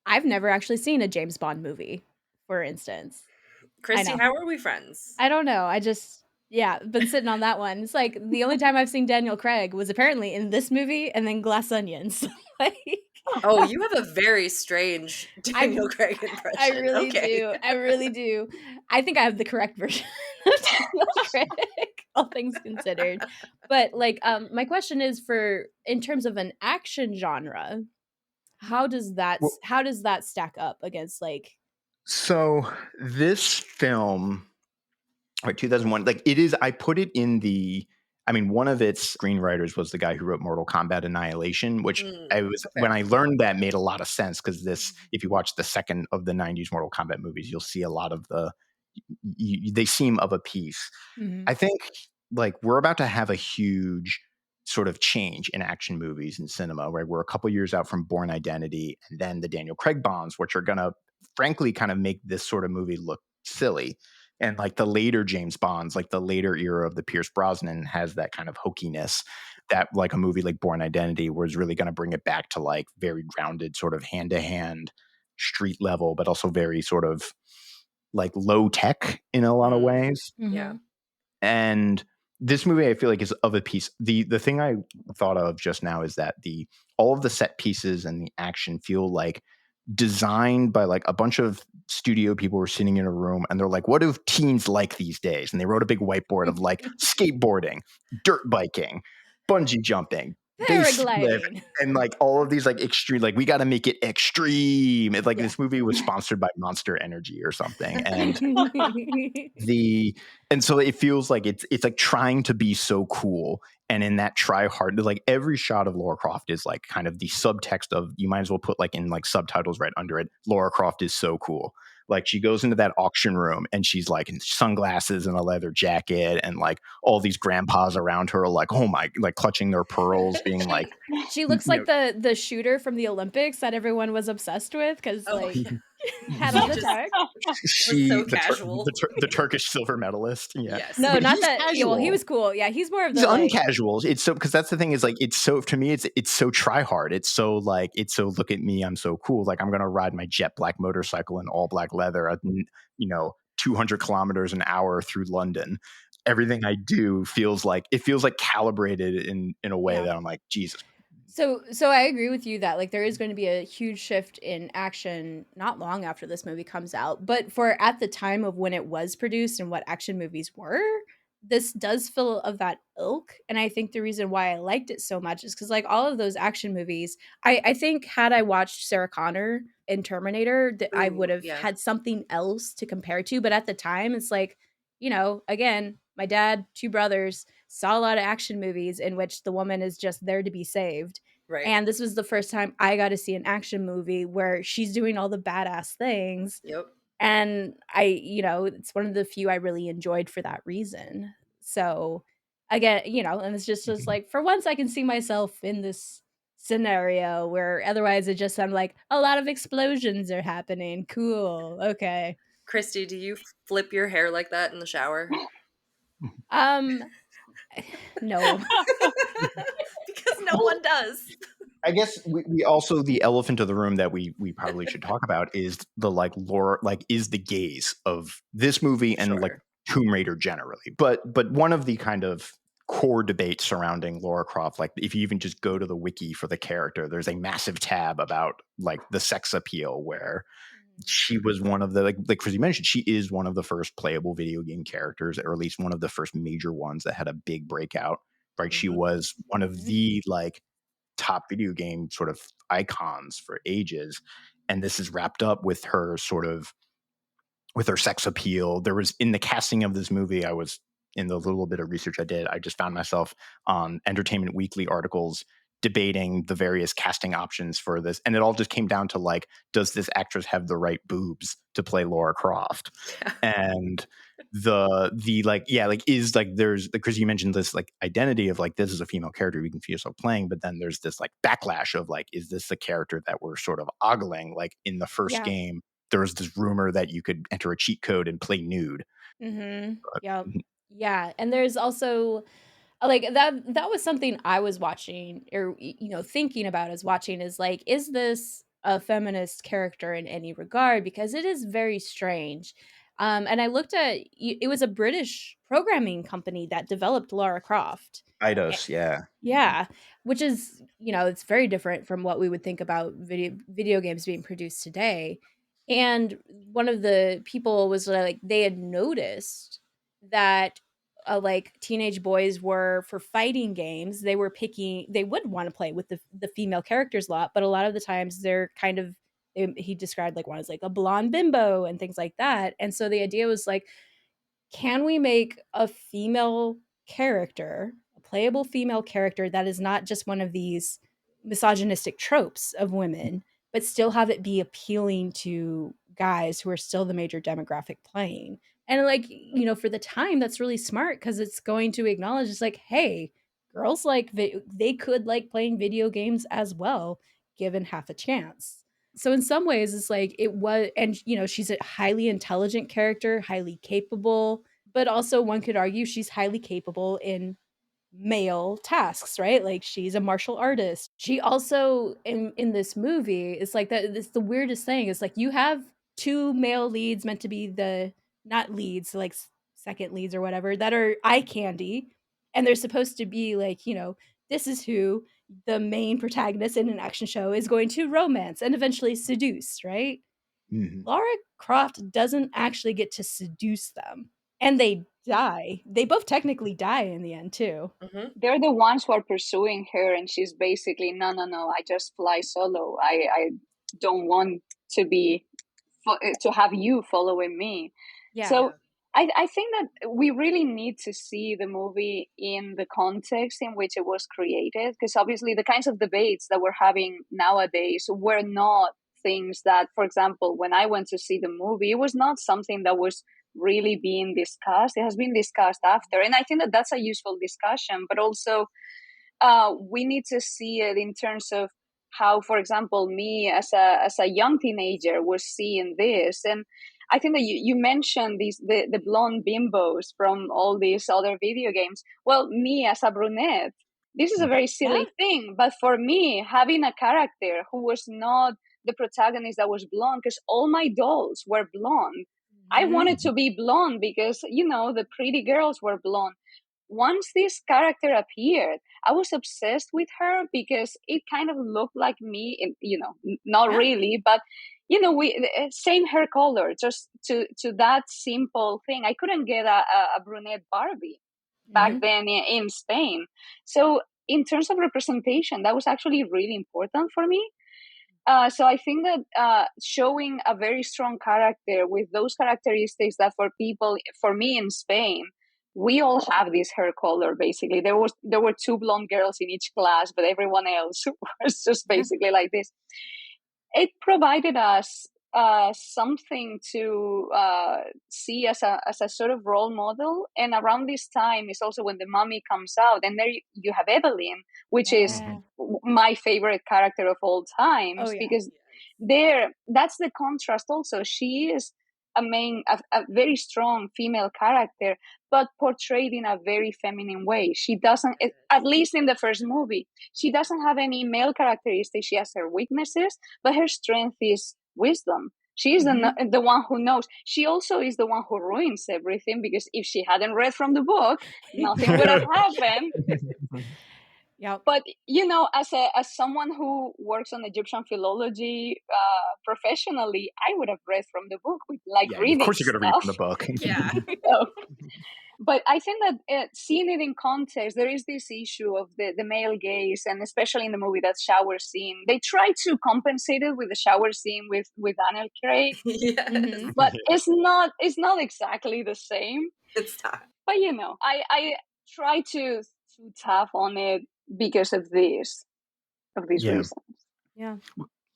I've never actually seen a James Bond movie, for instance. I Christy, know. how are we friends? I don't know, I just yeah, been sitting on that one. It's like the only time I've seen Daniel Craig was apparently in this movie and then Glass Onions. Like, Oh, you have a very strange I Daniel Craig I impression. really Okay. do, I really do. I think I have the correct version of Daniel Craig, all things considered. But, like, my question is for in terms of an action genre, well, how does that stack up against, like so this film, right, 2001, like it is, I put it in the, I mean, one of its screenwriters was the guy who wrote Mortal Kombat Annihilation, which I was, when Okay. I learned that made a lot of sense because this, Mhm. if you watch the second of the 90s Mortal Kombat movies, you'll see a lot of the, they seem of a piece. Mhm. I think like we're about to have a huge sort of change in action movies and cinema, right? We're a couple years out from Bourne Identity and then the Daniel Craig Bonds, which are going to frankly kind of make this sort of movie look silly. And like the later James Bonds, like the later era of the Pierce Brosnan has that kind of hokiness that like a movie like Bourne Identity was really going to bring it back to like very grounded sort of hand to hand street level, but also very sort of like low tech in a lot of Mm, ways. yeah. Mhm. And this movie I feel like is of a piece. The thing I thought of just now is that the all of the set pieces and the action feel like designed by like a bunch of studio people were sitting in a room and they're like, what do teens like these days? And they wrote a big whiteboard of like skateboarding, dirt biking, bungee jumping, base lift, Paragliding. and like all of these like extreme, like we got to make it extreme. It's like Yeah. this movie was sponsored by Monster Energy or something. The and so it feels like it's like trying to be so cool, and in that try hard, like every shot of Lara Croft is like kind of the subtext of, you might as well put like in like subtitles right under it, Lara Croft is so cool. Like she goes into that auction room and she's like in sunglasses and a leather jacket, and like all these grandpas around her are like, oh my, like clutching their pearls being like, She you looks know. like the shooter from the Olympics that everyone was obsessed with because Oh, like, hat on he the just tug. was She so casual. the Turkish silver medalist, yeah, Yes. No, but not he's that yeah, well, he casual. was cool. Yeah, he's more of He's the, like uncasual. It's so, because that's the thing is like it's so, to me it's so try hard. It's so like it's so look at me, I'm so cool. Like I'm gonna ride my jet black motorcycle in all black leather at 200 kilometers an hour through London. Everything I do feels like calibrated in a way yeah. that I'm like, Jesus. So I agree with you that like there is going to be a huge shift in action not long after this movie comes out, but for at the time of when it was produced and what action movies were, this does feel of that ilk. And I think the reason why I liked it so much is because like all of those action movies, I think had I watched Sarah Connor in Terminator, that I would Ooh, have yeah. had something else to compare to. But at the time, it's like, again, my dad, two brothers, saw a lot of action movies in which the woman is just there to be saved. Right. And this was the first time I got to see an action movie where she's doing all the badass things. Yep. And it's one of the few I really enjoyed for that reason. So again, and it's just like for once I can see myself in this scenario where otherwise it just sounded like a lot of explosions are happening. Cool. Okay. Christy, do you flip your hair like that in the shower? Um no. Because no Well, one does. I guess we also, the elephant of the room that we probably should talk about is the like lore, like is the gaze of this movie and like Sure. Tomb Raider generally. But one of the kind of core debates surrounding Lara Croft, like if you even just go to the wiki for the character, there's a massive tab about like the sex appeal where she was one of the like Chris, you mentioned, she is one of the first playable video game characters, or at least one of the first major ones that had a big breakout. Right, she Mhm. was one of Mhm. the like top video game sort of icons for ages, and this is wrapped up with her sort of with her sex appeal. There was in the casting of this movie, I was in the little bit of research I did, I just found myself on Entertainment Weekly articles debating the various casting options for this. And it all just came down to like, does this actress have the right boobs to play Lara Croft? Yeah. And the like, yeah, like is like there's because you mentioned this like identity of like this is a female character we can see yourself playing, but then there's this like backlash of like, is this the character that we're sort of ogling? Like in the first Yeah. game, there was this rumor that you could enter a cheat code and play nude. Mhm. But Yep. Yeah, and there's also like that was something I was watching or thinking about as watching is like, is this a feminist character in any regard? Because it is very strange. And I looked at it was a British programming company that developed Lara Croft. Eidos, yeah. Yeah, which is, it's very different from what we would think about video games being produced today. And one of the people was like they had noticed that like teenage boys were for fighting games, they would want to play with the female characters a lot, but a lot of the times they're kind of he described like one as like a blonde bimbo and things like that. And so the idea was like, can we make a female character, a playable female character that is not just one of these misogynistic tropes of women, but still have it be appealing to guys who are still the major demographic playing? And like, for the time, that's really smart because it's going to acknowledge it's like, hey, girls like they could like playing video games as well, given half a chance. So in some ways, it's like it was, and she's a highly intelligent character, highly capable, but also one could argue she's highly capable in male tasks, right? Like she's a martial artist. She also in this movie, it's like that. It's the weirdest thing. It's like you have two male leads meant to be the not leads, like second leads or whatever, that are eye candy, and they're supposed to be like this is who the main protagonist in an action show is going to romance and eventually seduce, right? Mhm. Lara Croft doesn't actually get to seduce them, and they die. They both technically die in the end too. Mhm. They're the ones who are pursuing her, and she's basically, no, no, no, I just fly solo. I don't want to be to have you following me. Yeah. So Yeah. I think that we really need to see the movie in the context in which it was created, because obviously the kinds of debates that we're having nowadays were not things that, for example, when I went to see the movie, it was not something that was really being discussed. It has been discussed after, and I think that that's a useful discussion. But also, we need to see it in terms of how, for example, me as a young teenager was seeing this. And I think that you mentioned the blonde bimbos from all these other video games. Well, me as a brunette, this is a very Yeah. silly thing, but for me, having a character who was not the protagonist that was blonde, because all my dolls were blonde. I Mhm. wanted to be blonde because, the pretty girls were blonde. Once this character appeared, I was obsessed with her because it kind of looked like me, not Yeah. really, but we same hair color, just to that simple thing. I couldn't get a brunette Barbie back Mhm. then in Spain. So in terms of representation, that was actually really important for me. So I think that showing a very strong character with those characteristics that for me in Spain, we all have this hair color. Basically, there were two blonde girls in each class, but everyone else was just Yeah. basically like this. It provided us something to see as a sort of role model. And around this time is also when the mummy comes out, and there you have Evelyn, which is Yeah. my favorite character of all Oh times, yeah. because that's the contrast. Also, she is a very strong female character, but portrayed in a very feminine way. She doesn't, at least in the first movie, she doesn't have any male characteristics. She has her weaknesses, but her strength is wisdom. She is Mhm. the one who knows. She also is the one who ruins everything, because if she hadn't read from the book, nothing would have happened. Yep. But as someone who works on Egyptian philology professionally, I would have read from the book with like Yeah, of reading course you're going to read from the stuff. book. Yeah. you know. But I think that seeing it in context, there is this issue of the male gaze, and especially in the movie, that shower scene. They try to compensate it with the shower scene with Daniel Craig, Mhm. Yes. but it's not exactly the same. It's not. But I try to tap on it because of these Yeah. reasons. Yeah.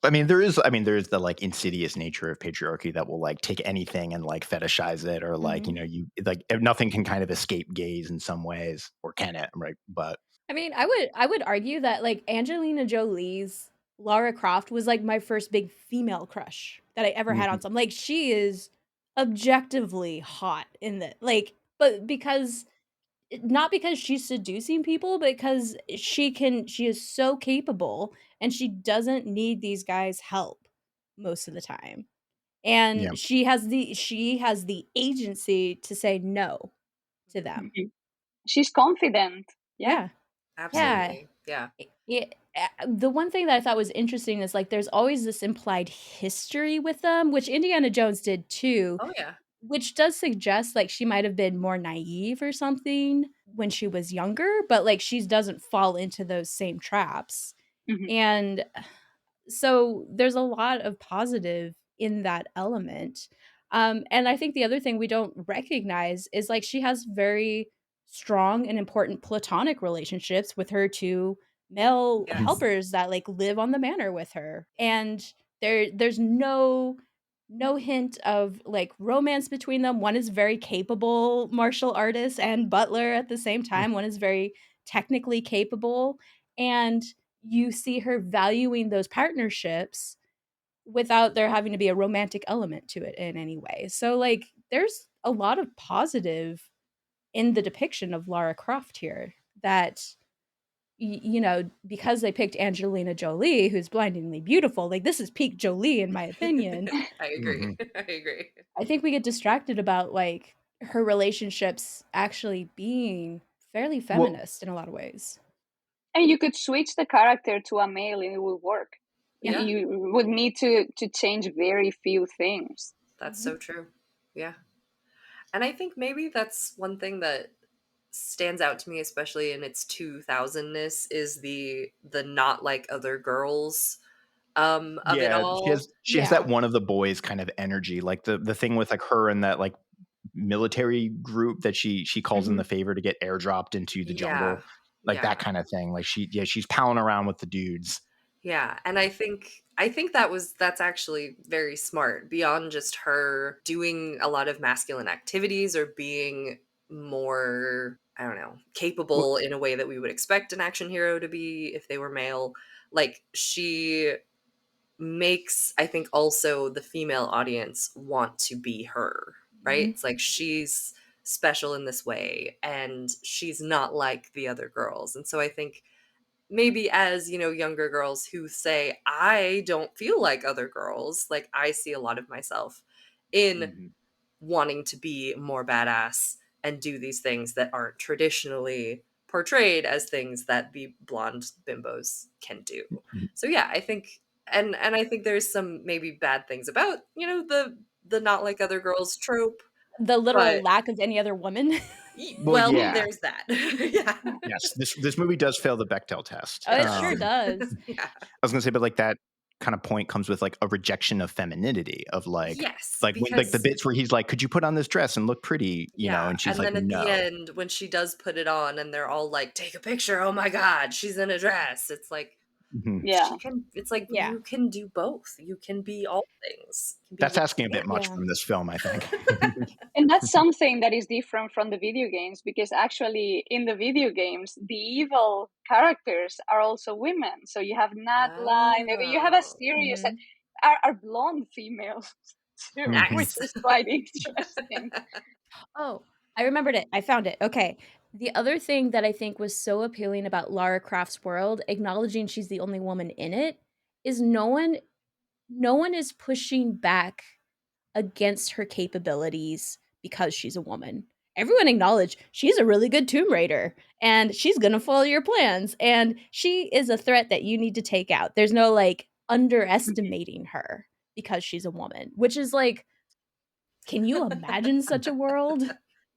I mean, there is the like insidious nature of patriarchy that will like take anything and like fetishize it, or like, Mhm. you like nothing can kind of escape gaze in some ways, or can it? Right. But I mean, I would argue that, like, Angelina Jolie's Lara Croft was, like, my first big female crush that I ever had on Mhm. some like, she is objectively hot in the like, but because not because she's seducing people, but because she is so capable, and she doesn't need these guys' help most of the time. Yeah. And she has the agency to say no to them. Mhm. She's confident. Yeah. Yeah. Yeah. Absolutely. Yeah. The one thing that I thought was interesting is, like, there's always this implied history with them, which Indiana Jones did too, Oh yeah. which does suggest, like, she might have been more naive or something when she was younger, but, like, she doesn't fall into those same traps. Mhm. And so there's a lot of positive in that element. And I think the other thing we don't recognize is, like, she has very strong and important platonic relationships with her two male Mhm. Yes. helpers that like live on the manor with her. And there's no hint of like romance between them. One is very capable martial artist and butler at the same time. One is very technically capable. And you see her valuing those partnerships without there having to be a romantic element to it in any way. So, like, there's a lot of positive in the depiction of Lara Croft here that, because they picked Angelina Jolie, who's blindingly beautiful, like, this is peak Jolie, in my opinion. I agree. Mhm. I agree. I think we get distracted about, like, her relationships actually being fairly Well, feminist in a lot of ways. And you could switch the character to a male and it would work. Yeah. Yeah. You would need to change very few things. That's Mhm. so true. Yeah. And I think maybe that's one thing that stands out to me, especially in its 2000ness, is the not like other girls of it yeah, she all. has she has that Yeah. one of the boys kind of energy, like the thing with like her and that like military group that she calls in the Mhm. favor to get airdropped into the Yeah. jungle, like Yeah. that kind of thing. Like she's palling around with the dudes. Yeah, and I think that's actually very smart beyond just her doing a lot of masculine activities or being more, I don't know, Well, capable in a way that we would expect an action hero to be if they were male. Like she makes, I think, also the female audience want to be her, right? Mhm. It's like she's special in this way and she's not like the other girls. And so I think maybe as, younger girls who say, I don't feel like other girls, like I see a lot of myself in mhm, wanting to be more badass and do these things that aren't traditionally portrayed as things that the blonde bimbos can do. mhm. So yeah, I think and I think there's some maybe bad things about, the not like other girls trope, The literal but lack of any other woman. Well, well, yeah, there's that. Yeah. yes. This movie does fail the Bechdel test. Oh, It it sure does. does. Yeah. I was gonna say, but like that kind of point comes with like a rejection of femininity, of Yes, like when like the because bits where he's like, "Could you put on this dress and look pretty?" yeah, And she's and like, then at the "No." end, when she does put it on and they're all like, "Take a picture, oh my god, she's in a dress." It's like, Mhm. Yeah. it's like, Yeah. you can do both. You can be all things. You can be That's yin asking a and bit much Yeah. from this film, I think. And that's something that is different from the video games because actually in the video games, the evil characters are also women. So you have Natalie, you have a Oh, series that Mhm. are blonde females too, Mhm. which nice. is quite interesting. Oh, I remembered it. I found it. Okay. The other thing that I think was so appealing about Lara Croft's world, acknowledging she's the only woman in it, is no one is pushing back against her capabilities because she's a woman. everyone acknowledged she's a really good Tomb Raider and she's gonna follow your plans. And she is a threat that you need to take out. There's no like underestimating her because she's a woman, which is like, can you imagine such a world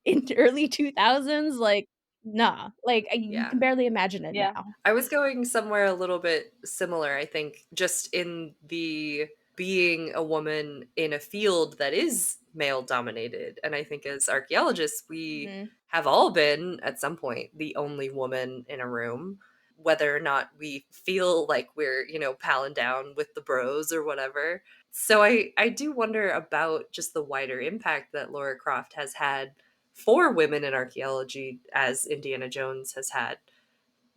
in the early 2000s? Like, nah, like you Yeah. can barely imagine it Yeah. now. I was going somewhere a little bit similar, I think, just in the being a woman in a field that is male dominated. And I think as archaeologists, we Mhm. have all been at some point the only woman in a room, whether or not we feel like we're, palling down with the bros or whatever. So I do wonder about just the wider impact that Laura Croft has had for women in archaeology as Indiana Jones has had.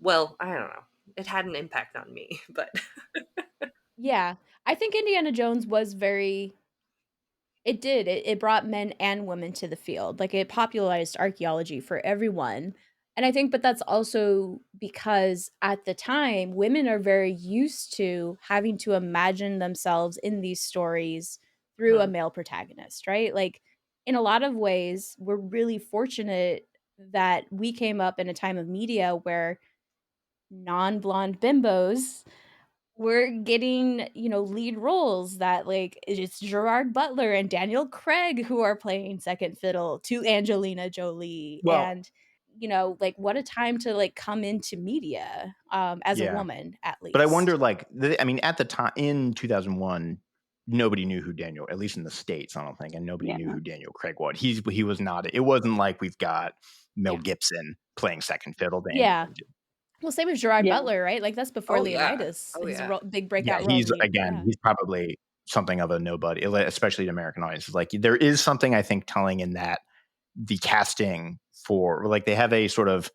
Well, I don't know. It had an impact on me, but Yeah. I think Indiana Jones was very it did. It brought men and women to the field. Like it popularized archaeology for everyone. And I think but that's also because at the time women are very used to having to imagine themselves in these stories through a Mhm. male protagonist, right? Like in a lot of ways we're really fortunate that we came up in a time of media where non-blonde bimbos we're getting, lead roles that like it's Gerard Butler and Daniel Craig who are playing second fiddle to Angelina Jolie. Well, And, like what a time to like come into media as a yeah. woman at But I wonder, least. like, I mean, at the time in 2001, nobody knew who Daniel, at least in the States, I don't think, and nobody Yeah. knew who Daniel Craig was. He was not, it wasn't like we've got Mel Yeah. Gibson playing second fiddle to Yeah. Angelina. Well, same as Gerard Yeah. Butler, right? Like that's before Oh yeah. Leonidas, Oh his yeah. big Yeah, breakout role in he's the again, yeah. he's probably something of a nobody, especially to American audiences. Like there is something I think telling in that the casting for like they have a sort of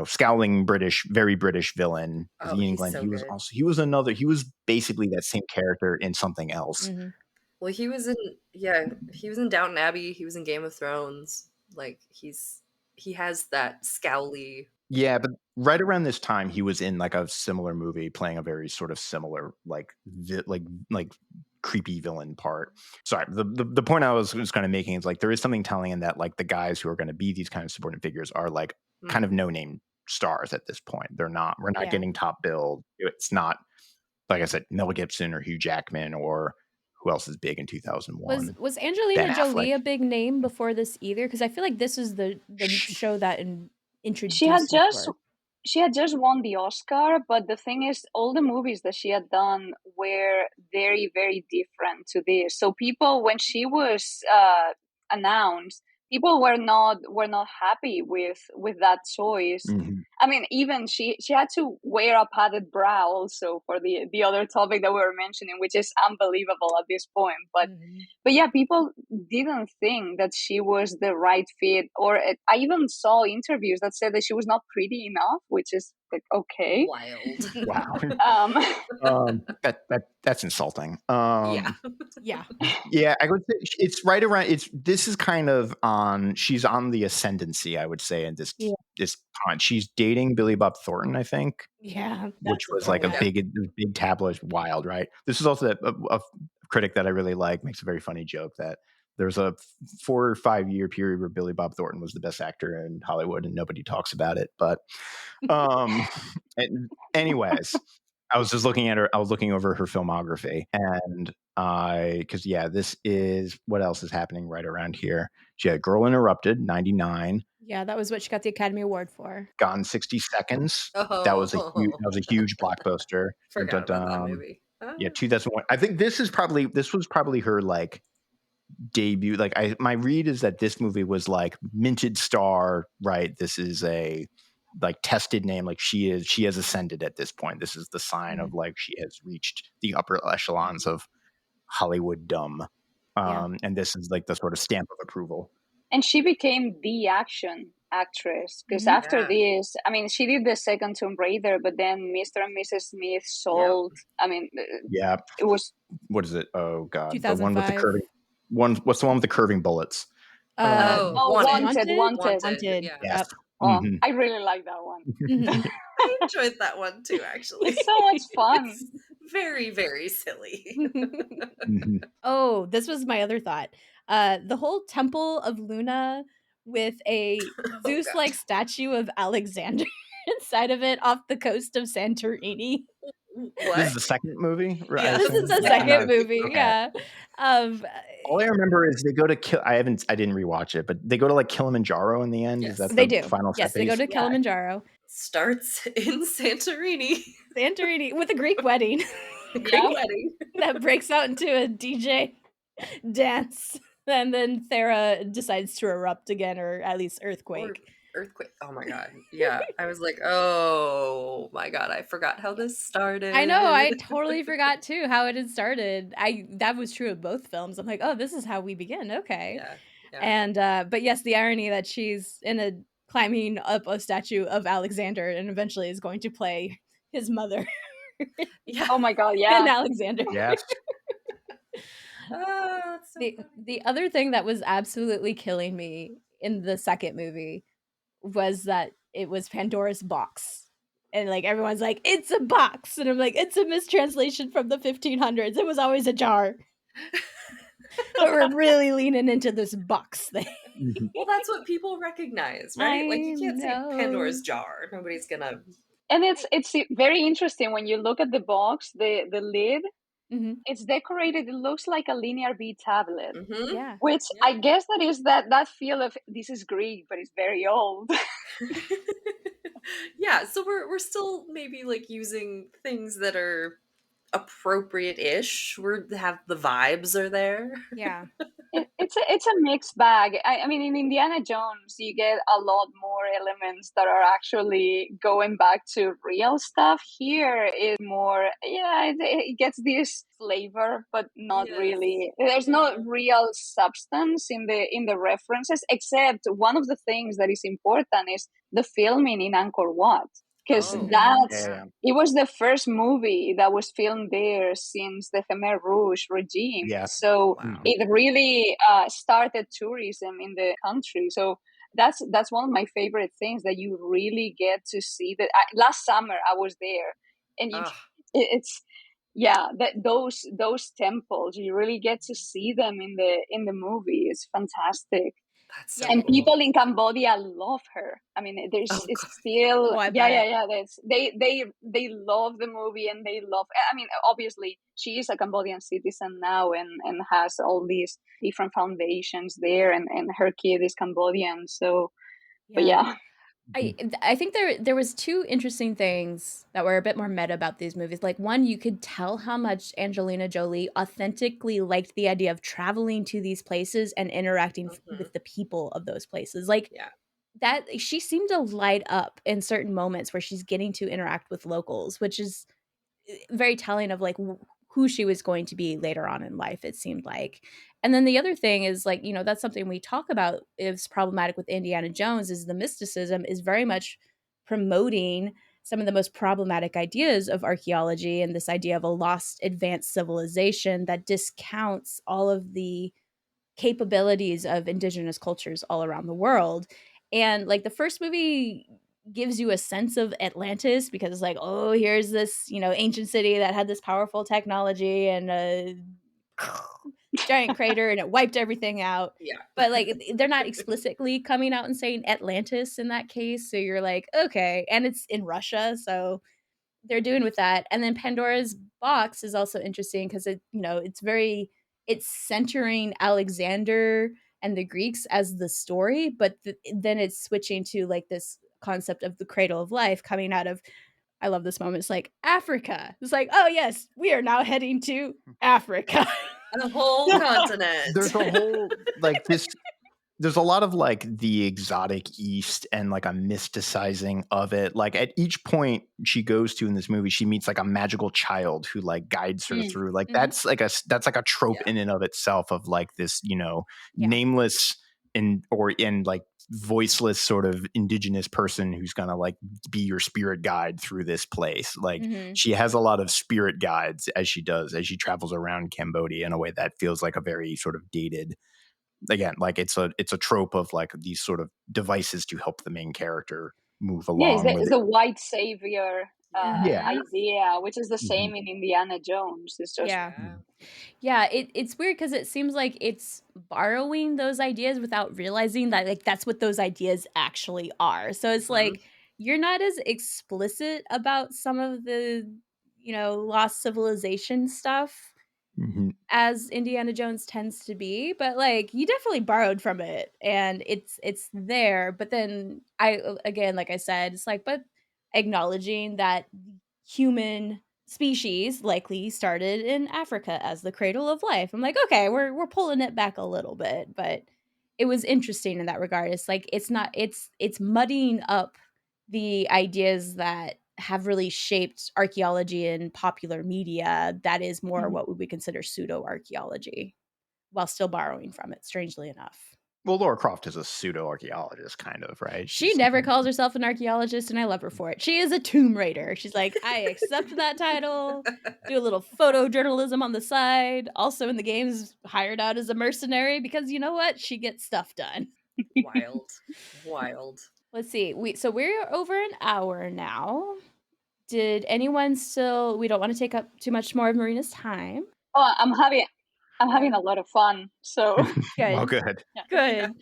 scowling very British villain because Oh, Ian he's Glenn so good. he was basically that same character in something else. Mhm. Well, he was in Downton Abbey, he was in Game of Thrones. Like he has that scowly. Yeah, but right around this time, he was in like a similar movie, playing a very sort of similar, like creepy villain part. Sorry, the point I was kind of making is like there is something telling in that like the guys who are going to be these kind of supporting figures are like kind of Mhm. no name stars at this point. We're not Yeah. getting top billed. It's not like I said, Mel Gibson or Hugh Jackman or who else is big in Was 2001? was Ben Angelina Affleck. Jolie a big name before this either? Because I feel like this is the Sh- show that she had introduced her to just her. she had just won the Oscar, but the thing is, all the movies that she had done were very, very different to this. So people, when she was announced, people were not happy with that choice. Mhm. I mean, even she had to wear a padded brow also for the other topic that we were mentioning, which is unbelievable at this point. Mhm. But yeah, people didn't think that she was the right fit, or I even saw interviews that said that she was not pretty enough, which is like okay. Wild. Wow. Um, That's insulting. Yeah. Yeah. Yeah, I would say it's right around. This is kind of on. She's on the ascendancy, I would say, in Yeah. this time. She's dating Billy Bob Thornton, I think, Yeah, which that's a was like a thing. Okay. big tabloid wild, right? This is also a critic that I really like makes a very funny joke that there's a 4 or 5 year period where Billy Bob Thornton was the best actor in Hollywood and nobody talks about it. But um, anyways, I was just looking at her. I was looking over her filmography, and because yeah, this is what else is happening right around here. She had Girl Interrupted, 99, Yeah, that was what she got the Academy Award for. Gone 60 Seconds. Oh, That was a huge blockbuster. Dun, dun, forgot about that dun. movie. Yeah, 2001. I think this was probably her like debut. Like my read is that this movie was like minted star, right? This is a like tested name. Like she has ascended at this point. This is the sign of Mhm. like she has reached the upper echelons of Hollywood dumb. Yeah. And this is like the sort of stamp of approval. and she became the action actress because Mhm. after Yeah. this, I mean, she did the second Tomb Raider, but then Mr. and Mrs. Smith Yep. sold. I mean, Yeah. it was What is it? Oh God, the one with the 2005. curving one. What's the one with the curving bullets? Oh, oh, Wanted. Wanted, Wanted? Wanted. Wanted. Wanted, Yeah. Yes. yep. Oh, Hmm. I really like that one. Mhm. I enjoyed that one too, actually. It's so much fun. It's very, very silly. Hmm. Oh, this was my other thought. The whole Temple of Luna with a Oh Zeus-like god. statue of Alexander inside of it off the coast of Santorini. This is What? the second movie, I Yeah, This this is is the assume? the Yeah, second no. second movie. movie, Okay. yeah. Um, All I remember is they go to I didn't rewatch it, but they go to like Kilimanjaro in the end. Is Yes. that they the do. final set Yes, they go piece? to Yeah. Kilimanjaro. Starts in Santorini. Santorini with a Greek wedding Greek Yeah. wedding. that breaks out into a DJ dance. And then Thera decides to erupt again, or at least Or earthquake. earthquake. Oh my god. Yeah. I was like, oh my god, I forgot how this I know, I started. totally forgot too how it had started. That was true of both films. I'm like, oh, this is how we begin. Okay. Yeah. Yeah. And but yes, the irony that she's in a climbing up a statue of Alexander and eventually is going to play his mother Yeah. Oh my god, in yeah. Alexander. Yes. Oh, that's so The funny. the other thing that was absolutely killing me in the second movie was that it was Pandora's box. And like everyone's like, it's a box. And I'm like, it's a mistranslation from the 1500s. It was always a jar. But we're really leaning into this box thing. Mhm. Well, that's what people recognize, right? Like I you can't say know. Pandora's jar. Nobody's gonna. And it's very interesting when you look at the box, the lid, Mhm. it's decorated, it looks like a linear B tablet, Mm-hmm. Yeah. which Yeah. I guess that is that feel of this is Greek, but it's very old. Yeah. So we're still maybe like using things that are appropriate-ish. We have the vibes are there. Yeah. It's a mixed bag. I mean, in Indiana Jones, you get a lot more elements that are actually going back to real stuff. Here is more, yeah, it gets this flavor, but not Yes. really. There's no Yeah. real substance in the references, except one of the things that is important is the filming in Angkor Wat, because Oh, Mhm. Yeah, that's yeah. yeah. it was the first movie that was filmed there since the Khmer Rouge regime. Yes. So Wow. Mhm. it really started tourism in the country. So that's one of my favorite things that you really get to see. That last summer I was there, and Ah, it's yeah, that those temples you really get to see them in the movie. It's fantastic. that's so Yeah. And cool. people in Cambodia love her. I mean, there's Oh it's god. still Oh, I yeah, yeah, bet. yeah. That's they love the movie and they love. I mean, obviously she is a Cambodian citizen now and has all these different foundations there, and her kid is Cambodian. So, but Yeah. yeah, I Mhm. I think there was 2 interesting things that were a bit more meta about these movies. Like, one, you could tell how much Angelina Jolie authentically liked the idea of traveling to these places and interacting Hmm. with the people of those places. Like, Yeah. that she seemed to light up in certain moments where she's getting to interact with locals, which is very telling of like who she was going to be later on in life, it seemed like. And then the other thing is like, that's something we talk about is problematic with Indiana Jones is the mysticism is very much promoting some of the most problematic ideas of archaeology and this idea of a lost advanced civilization that discounts all of the capabilities of indigenous cultures all around the world. And like the first movie gives you a sense of Atlantis because it's like, oh, here's this, ancient city that had this powerful technology and a giant crater and it wiped everything out. Yeah. But like they're not explicitly coming out and saying Atlantis in that case. So you're like, okay. And it's in Russia. So they're doing with that. And then Pandora's box is also interesting because it's centering Alexander and the Greeks as the story, but then it's switching to like this concept of the cradle of life coming out of I love this moment. It's like Africa. It's like, oh yes, we are now heading to Africa. A whole continent. There's a whole like this there's a lot of like the exotic East and like a mysticizing of it. Like at each point she goes to in this movie, she meets like a magical child who like guides her mm, through. Like Mhm. that's like a trope Yeah. in and of itself of like this, Yeah. nameless and like voiceless sort of indigenous person who's gonna like be your spirit guide through this place. Like Mhm. she has a lot of spirit guides as she travels around Cambodia in a way that feels like a very sort of dated again, like it's a trope of like these sort of devices to help the main character move yeah, it's along with the it. white savior Yeah. idea, which is the Mhm. same in Indiana Jones. It's just Yeah. Yeah. Yeah, it's weird because it seems like it's borrowing those ideas without realizing that, like, that's what those ideas actually are. So it's Mhm. like, you're not as explicit about some of the, lost civilization stuff Mhm. as Indiana Jones tends to be, but, like, you definitely borrowed from it, and it's there, but then again, like I said, it's like, but acknowledging that human species likely started in Africa as the cradle of life. I'm like, "Okay, we're pulling it back a little bit," but it was interesting in that regard. It's like, it's muddying up the ideas that have really shaped archaeology and popular media that is more Mhm. what we would consider pseudo archaeology, while still borrowing from it, strangely enough. Well, Laura Croft is a pseudo archaeologist, kind of, right? She She's never calls herself an archaeologist, and I love her for it. She is a tomb raider. She's like, I accept that title, do a little photojournalism on the side, also in the games, hired out as a mercenary because you know what? She gets stuff done. Wild. Wild. Let's see. We're over an hour now. Did anyone still we don't want to take up too much more of Marina's time. oh, I'm having Yeah. a lot of fun. So well, Good. good. yeah. Yeah. Good.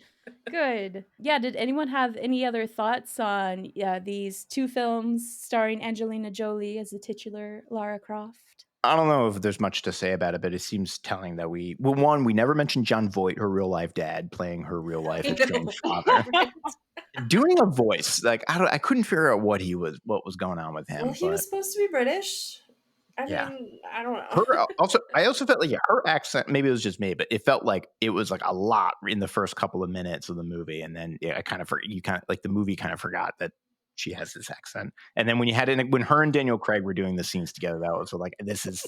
Good. Yeah, did anyone have any other thoughts on, these 2 films starring Angelina Jolie as the titular Lara Croft? I don't know if there's much to say about it, but it seems telling that one, we never mentioned John Voight, her real life dad, playing her real life I know. estranged father, Right? doing a voice. Like I couldn't figure out what was going on with Well, him, he but was supposed to be British. I yeah. mean, I don't know. I also felt like, yeah, her accent, maybe it was just me, but it felt like it was like a lot in the first couple of minutes of the movie, and then yeah, you kind of like the movie kind of forgot that she has this accent, and then when her and Daniel Craig were doing the scenes together, that was like this is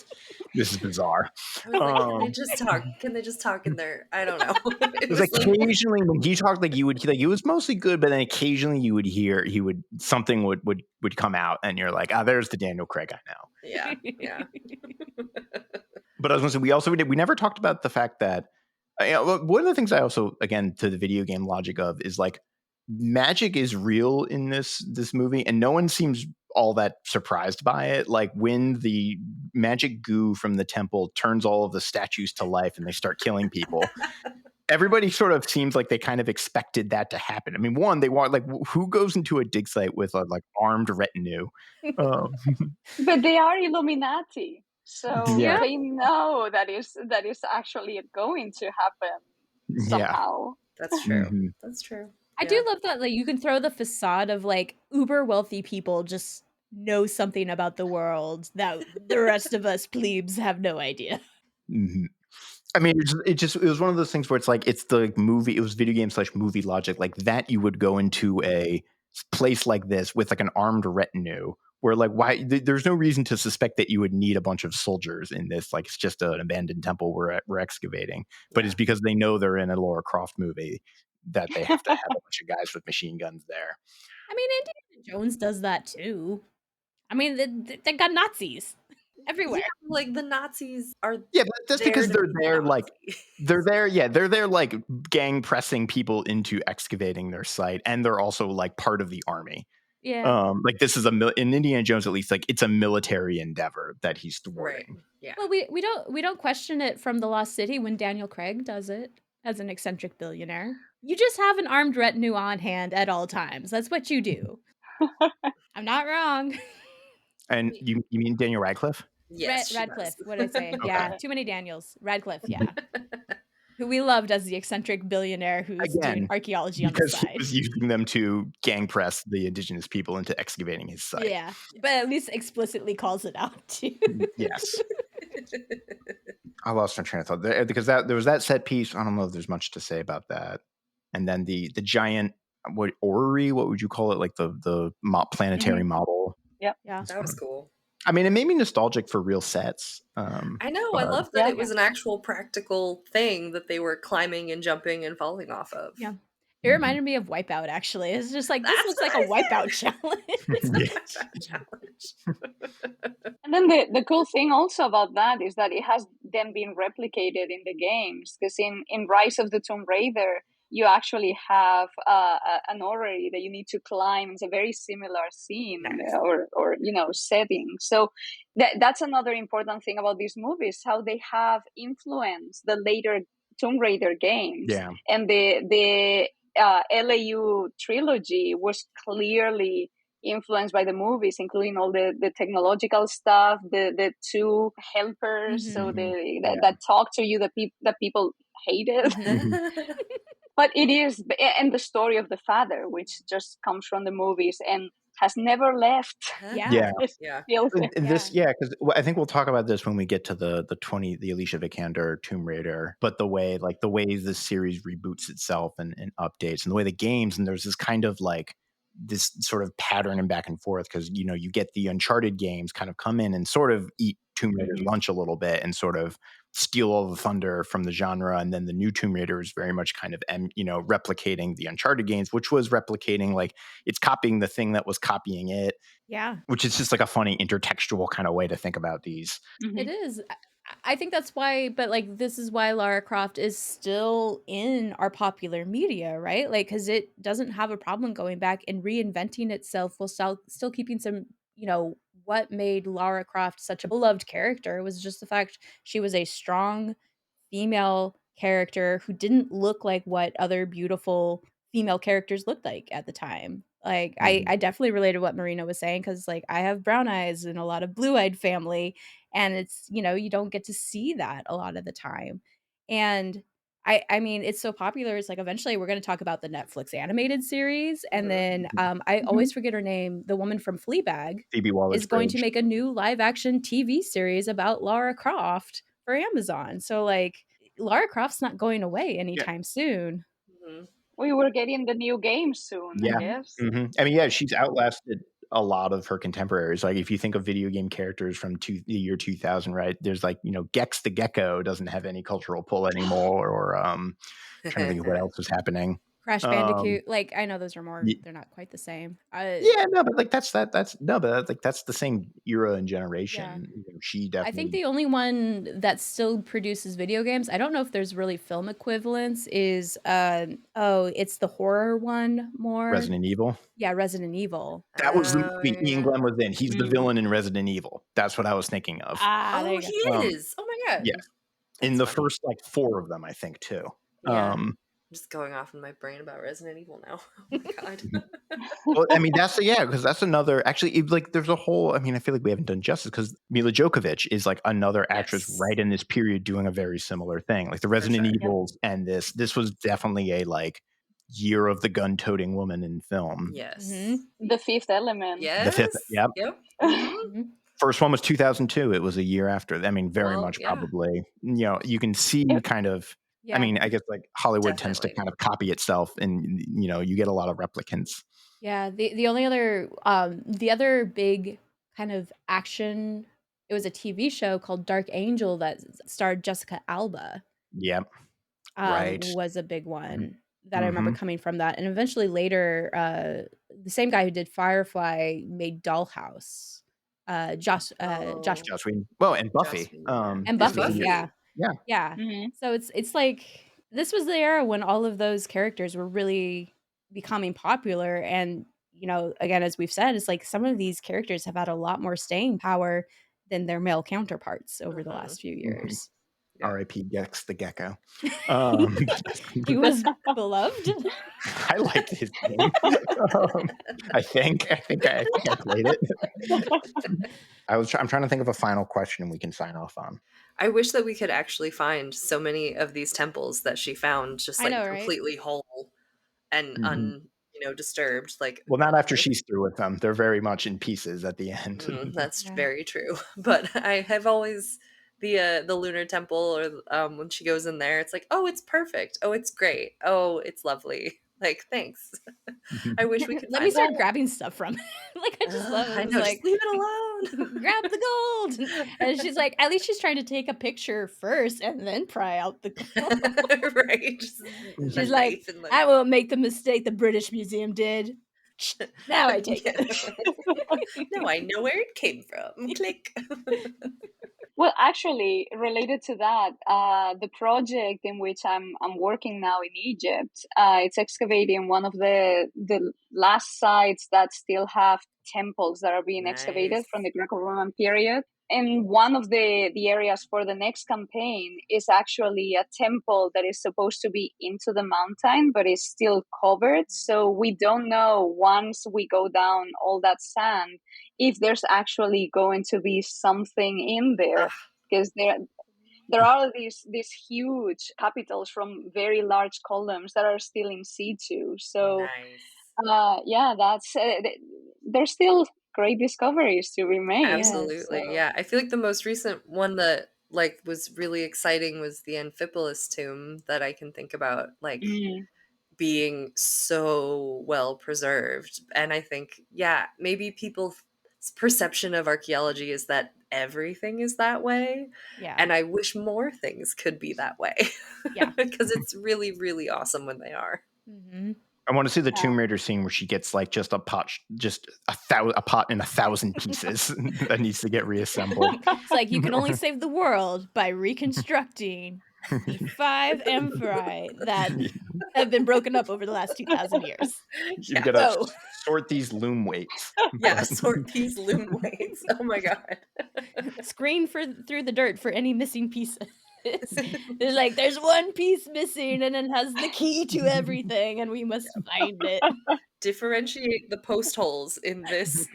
bizarre. I was like, can they Um, just talk? Can they just talk in there? I don't know. It it was was like, occasionally when he talked, like you would like it was mostly good, but then occasionally you would hear something would come out, and you're like, there's the Daniel Craig I know. yeah, yeah. But I was going to say, we never talked about the fact that one of the things I also, again, to the video game logic of is like magic is real in this movie, and no one seems all that surprised by it. Like when the magic goo from the temple turns all of the statues to life and they start killing people, everybody sort of seems like they kind of expected that to happen. I mean, one, they want like who goes into a dig site with a like armed retinue? Um, But they are Illuminati, so yeah, Yeah. they know that is actually going to happen yeah. somehow. That's true. hmm That's true. I Yeah. do love that, like, you can throw the facade of, like, uber wealthy people just know something about the world that the rest of us plebes have no idea. hmm I mean, it was one of those things where it's like it's the movie. It was video game slash movie logic like that. You would go into a place like this with like an armed retinue, where like why there's no reason to suspect that you would need a bunch of soldiers in this. Like it's just an abandoned temple we're excavating, but Yeah. it's because they know they're in a Laura Croft movie that they have to have a bunch of guys with machine guns there. I mean, Indiana Jones does that too. I mean, they got Nazis Yeah, everywhere. like the Nazis are Yeah, but that's there because to they're be there like Nazi. they're there, yeah, they're there like gang pressing people into excavating their site, and they're also like part of the army. Yeah. Like this is in Indiana Jones at least, like it's a military endeavor that he's Right. thwarting. Yeah. Well, we don't question it from The Lost City when Daniel Craig does it as an eccentric billionaire. You just have an armed retinue on hand at all times. That's what you do. I'm not wrong. And you mean Daniel Radcliffe? Yes, she Radcliffe. does. What did I say? Okay. Yeah, too many Daniels. Radcliffe. Yeah, who we loved as the eccentric billionaire who's doing Again, archaeology on the because he side. was using them to gang press the indigenous people into excavating his site. Yeah, but at least explicitly calls it out too. Yes. I lost my train of thought there because there was that set piece. I don't know if there's much to say about that. And then the giant what orrery, what would you call it? Like the planetary model. Yep. Yeah. That was cool. I mean, it made me nostalgic for real sets. I know. I but love that Yeah. it was an actual practical thing that they were climbing and jumping and falling off of. Yeah. It reminded me of Wipeout, actually. It's just like, this That's looks what like a I Wipeout said. challenge. Yeah. Challenge. And then the cool thing also about that is that it has then been replicated in the games because in Rise of the Tomb Raider you actually have an orrery that you need to climb. It's a very similar scene Nice. or setting. So that's another important thing about these movies, how they have influenced the later Tomb Raider games. Yeah. And the LAU trilogy was clearly influenced by the movies, including all the technological stuff, the two helpers, so that talk to you, that people hated. But it is, and the story of the father, which just comes from the movies and has never left. Yeah. Yeah. This, because I think we'll talk about this when we get to the Alicia Vikander Tomb Raider. But the way this series reboots itself and updates, and the way the games, and there's this kind of like this sort of pattern and back and forth, because you get the Uncharted games kind of come in and sort of eat Tomb Raider's lunch a little bit and sort of steal all the thunder from the genre, and then the new Tomb Raider is very much kind of replicating the Uncharted games, which was replicating, like, it's copying the thing that was copying it. Yeah. Which is just like a funny intertextual kind of way to think about these. It is. I think that's why, but like, this is why Lara Croft is still in our popular media, right? Like, because it doesn't have a problem going back and reinventing itself while still keeping some, what made Lara Croft such a beloved character was just the fact she was a strong female character who didn't look like what other beautiful female characters looked like at the time. Like, I definitely related to what Marina was saying, because like, I have brown eyes and a lot of blue-eyed family, and it's, you don't get to see that a lot of the time. And I mean, it's so popular. It's like, eventually we're going to talk about the Netflix animated series, and then I always forget her name. The woman from Fleabag Phoebe is going to Waller-Bridge. make a new live action TV series about Lara Croft for Amazon. So like, Lara Croft's not going away anytime soon. We were getting the new game soon, I guess. I mean, she's outlasted a lot of her contemporaries. Like, if you think of video game characters from the year 2000, right? There's like, Gex the Gecko doesn't have any cultural pull anymore, or trying to think of what else was happening. Crash Bandicoot, like, I know those are more, they're not quite the same. But like that's the same era and generation. She definitely. I think the only one that still produces video games, I don't know if there's really film equivalents, is it's the horror one more. Resident Evil. Yeah, Resident Evil. That was the movie Ian Glenn was in. He's the villain in Resident Evil. That's what I was thinking of. Oh, he is. Oh my god. Yeah. In the first like 4 of them, I think, too. Yeah. I'm just going off in my brain about Resident Evil now. Oh my god. Well, I mean, because that's another. Actually, like, there's a whole. I mean, I feel like we haven't done justice, because Mila Jovovich is like another actress right in this period doing a very similar thing. Like the Resident Evils, and this was definitely a like year of the gun-toting woman in film. Yes. The Fifth Element. Yes. The fifth. Yep. Mm-hmm. First one was 2002. It was a year after. I mean, very much probably. You can see kind of. Yeah. I mean, I guess like Hollywood tends to kind of copy itself, and you get a lot of replicants. Yeah, the only other the other big kind of action, it was a TV show called Dark Angel that starred Jessica Alba. Yep. Right. Was a big one that I remember coming from that. And eventually later, the same guy who did Firefly made Dollhouse. Josh Whedon. Well, and Buffy. And Buffy, yeah. So it's like, this was the era when all of those characters were really becoming popular, and again, as we've said, it's like some of these characters have had a lot more staying power than their male counterparts over the last few years. R.I.P. Gex the Gecko. He was beloved. I liked his name. I think I played it. I'm trying to think of a final question we can sign off on. I wish that we could actually find so many of these temples that she found just like completely whole and disturbed. Like, well, not after she's through with them. They're very much in pieces at the end. That's very true. But I have always the Lunar Temple, or when she goes in there, it's like, oh, it's perfect. Oh, it's great. Oh, it's lovely. Like, thanks. I wish we could. Let me start grabbing stuff from it. Like, I just love it. I know, like, just leave it alone. Grab the gold. And she's like, at least she's trying to take a picture first and then pry out the gold. Right. She's like, I won't make the mistake the British Museum did. Now I take it. Now I know where it came from. Click. Well, actually, related to that, the project in which I'm working now in Egypt, it's excavating one of the last sites that still have temples that are being excavated Nice. from the Greco-Roman period. And one of the areas for the next campaign is actually a temple that is supposed to be into the mountain, but is still covered. So we don't know, once we go down all that sand, if there's actually going to be something in there, Ah, because there are these huge capitals from very large columns that are still in situ. So nice. yeah, that's there's still great discoveries to be made. Yes. Absolutely. So Yeah. I feel like the most recent one that like was really exciting was the Amphipolis tomb that I can think about like mm, being so well preserved. And I think, yeah, maybe people's perception of archaeology is that everything is that way. Yeah. And I wish more things could be that way Yeah. because it's really, really awesome when they are. Hmm. I want to see the yeah. Tomb Raider scene where she gets like just a pot, just a pot in 1,000 pieces that needs to get reassembled. It's like you can only save the world by reconstructing the 5 amphorae that have been broken up over the last 2,000 years. You've Yeah. got to So, sort these loom weights. Yeah. Sort these loom weights. Oh my God. screen through the dirt for any missing pieces. There's like, there's one piece missing and it has the key to everything, and we must find it. Differentiate the post holes in this,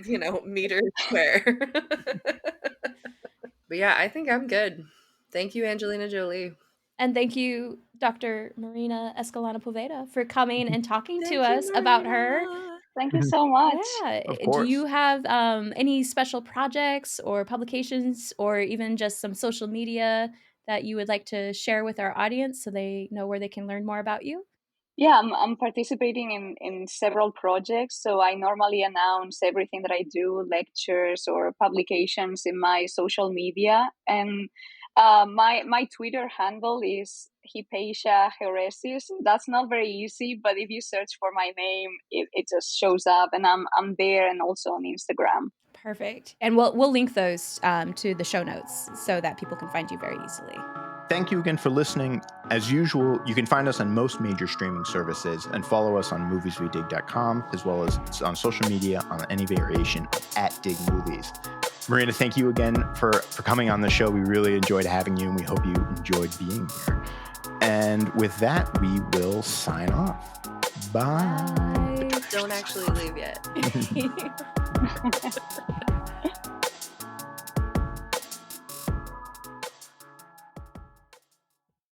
meter square. But yeah, I think I'm good. Thank you, Angelina Jolie. And thank you, Dr. Marina Escolano-Poveda, for coming and talking to Thank you, us about her. Marina. Thank you so much. Yeah. Of Do course. you have any special projects or publications or even just some social media that you would like to share with our audience so they know where they can learn more about you? Yeah, I'm participating in several projects. So I normally announce everything that I do, lectures or publications, in my social media. And my Twitter handle is Hypatia Heuresis. That's not very easy, but if you search for my name, it just shows up, and I'm there, and also on Instagram. Perfect. And we'll link those to the show notes so that people can find you very easily. Thank you again for listening. As usual, you can find us on most major streaming services and follow us on movieswedig.com, as well as on social media on any variation of @digmovies. Marina, thank you again for coming on the show. We really enjoyed having you, and we hope you enjoyed being here. And with that, we will sign off. Bye. Don't actually leave yet. Bye.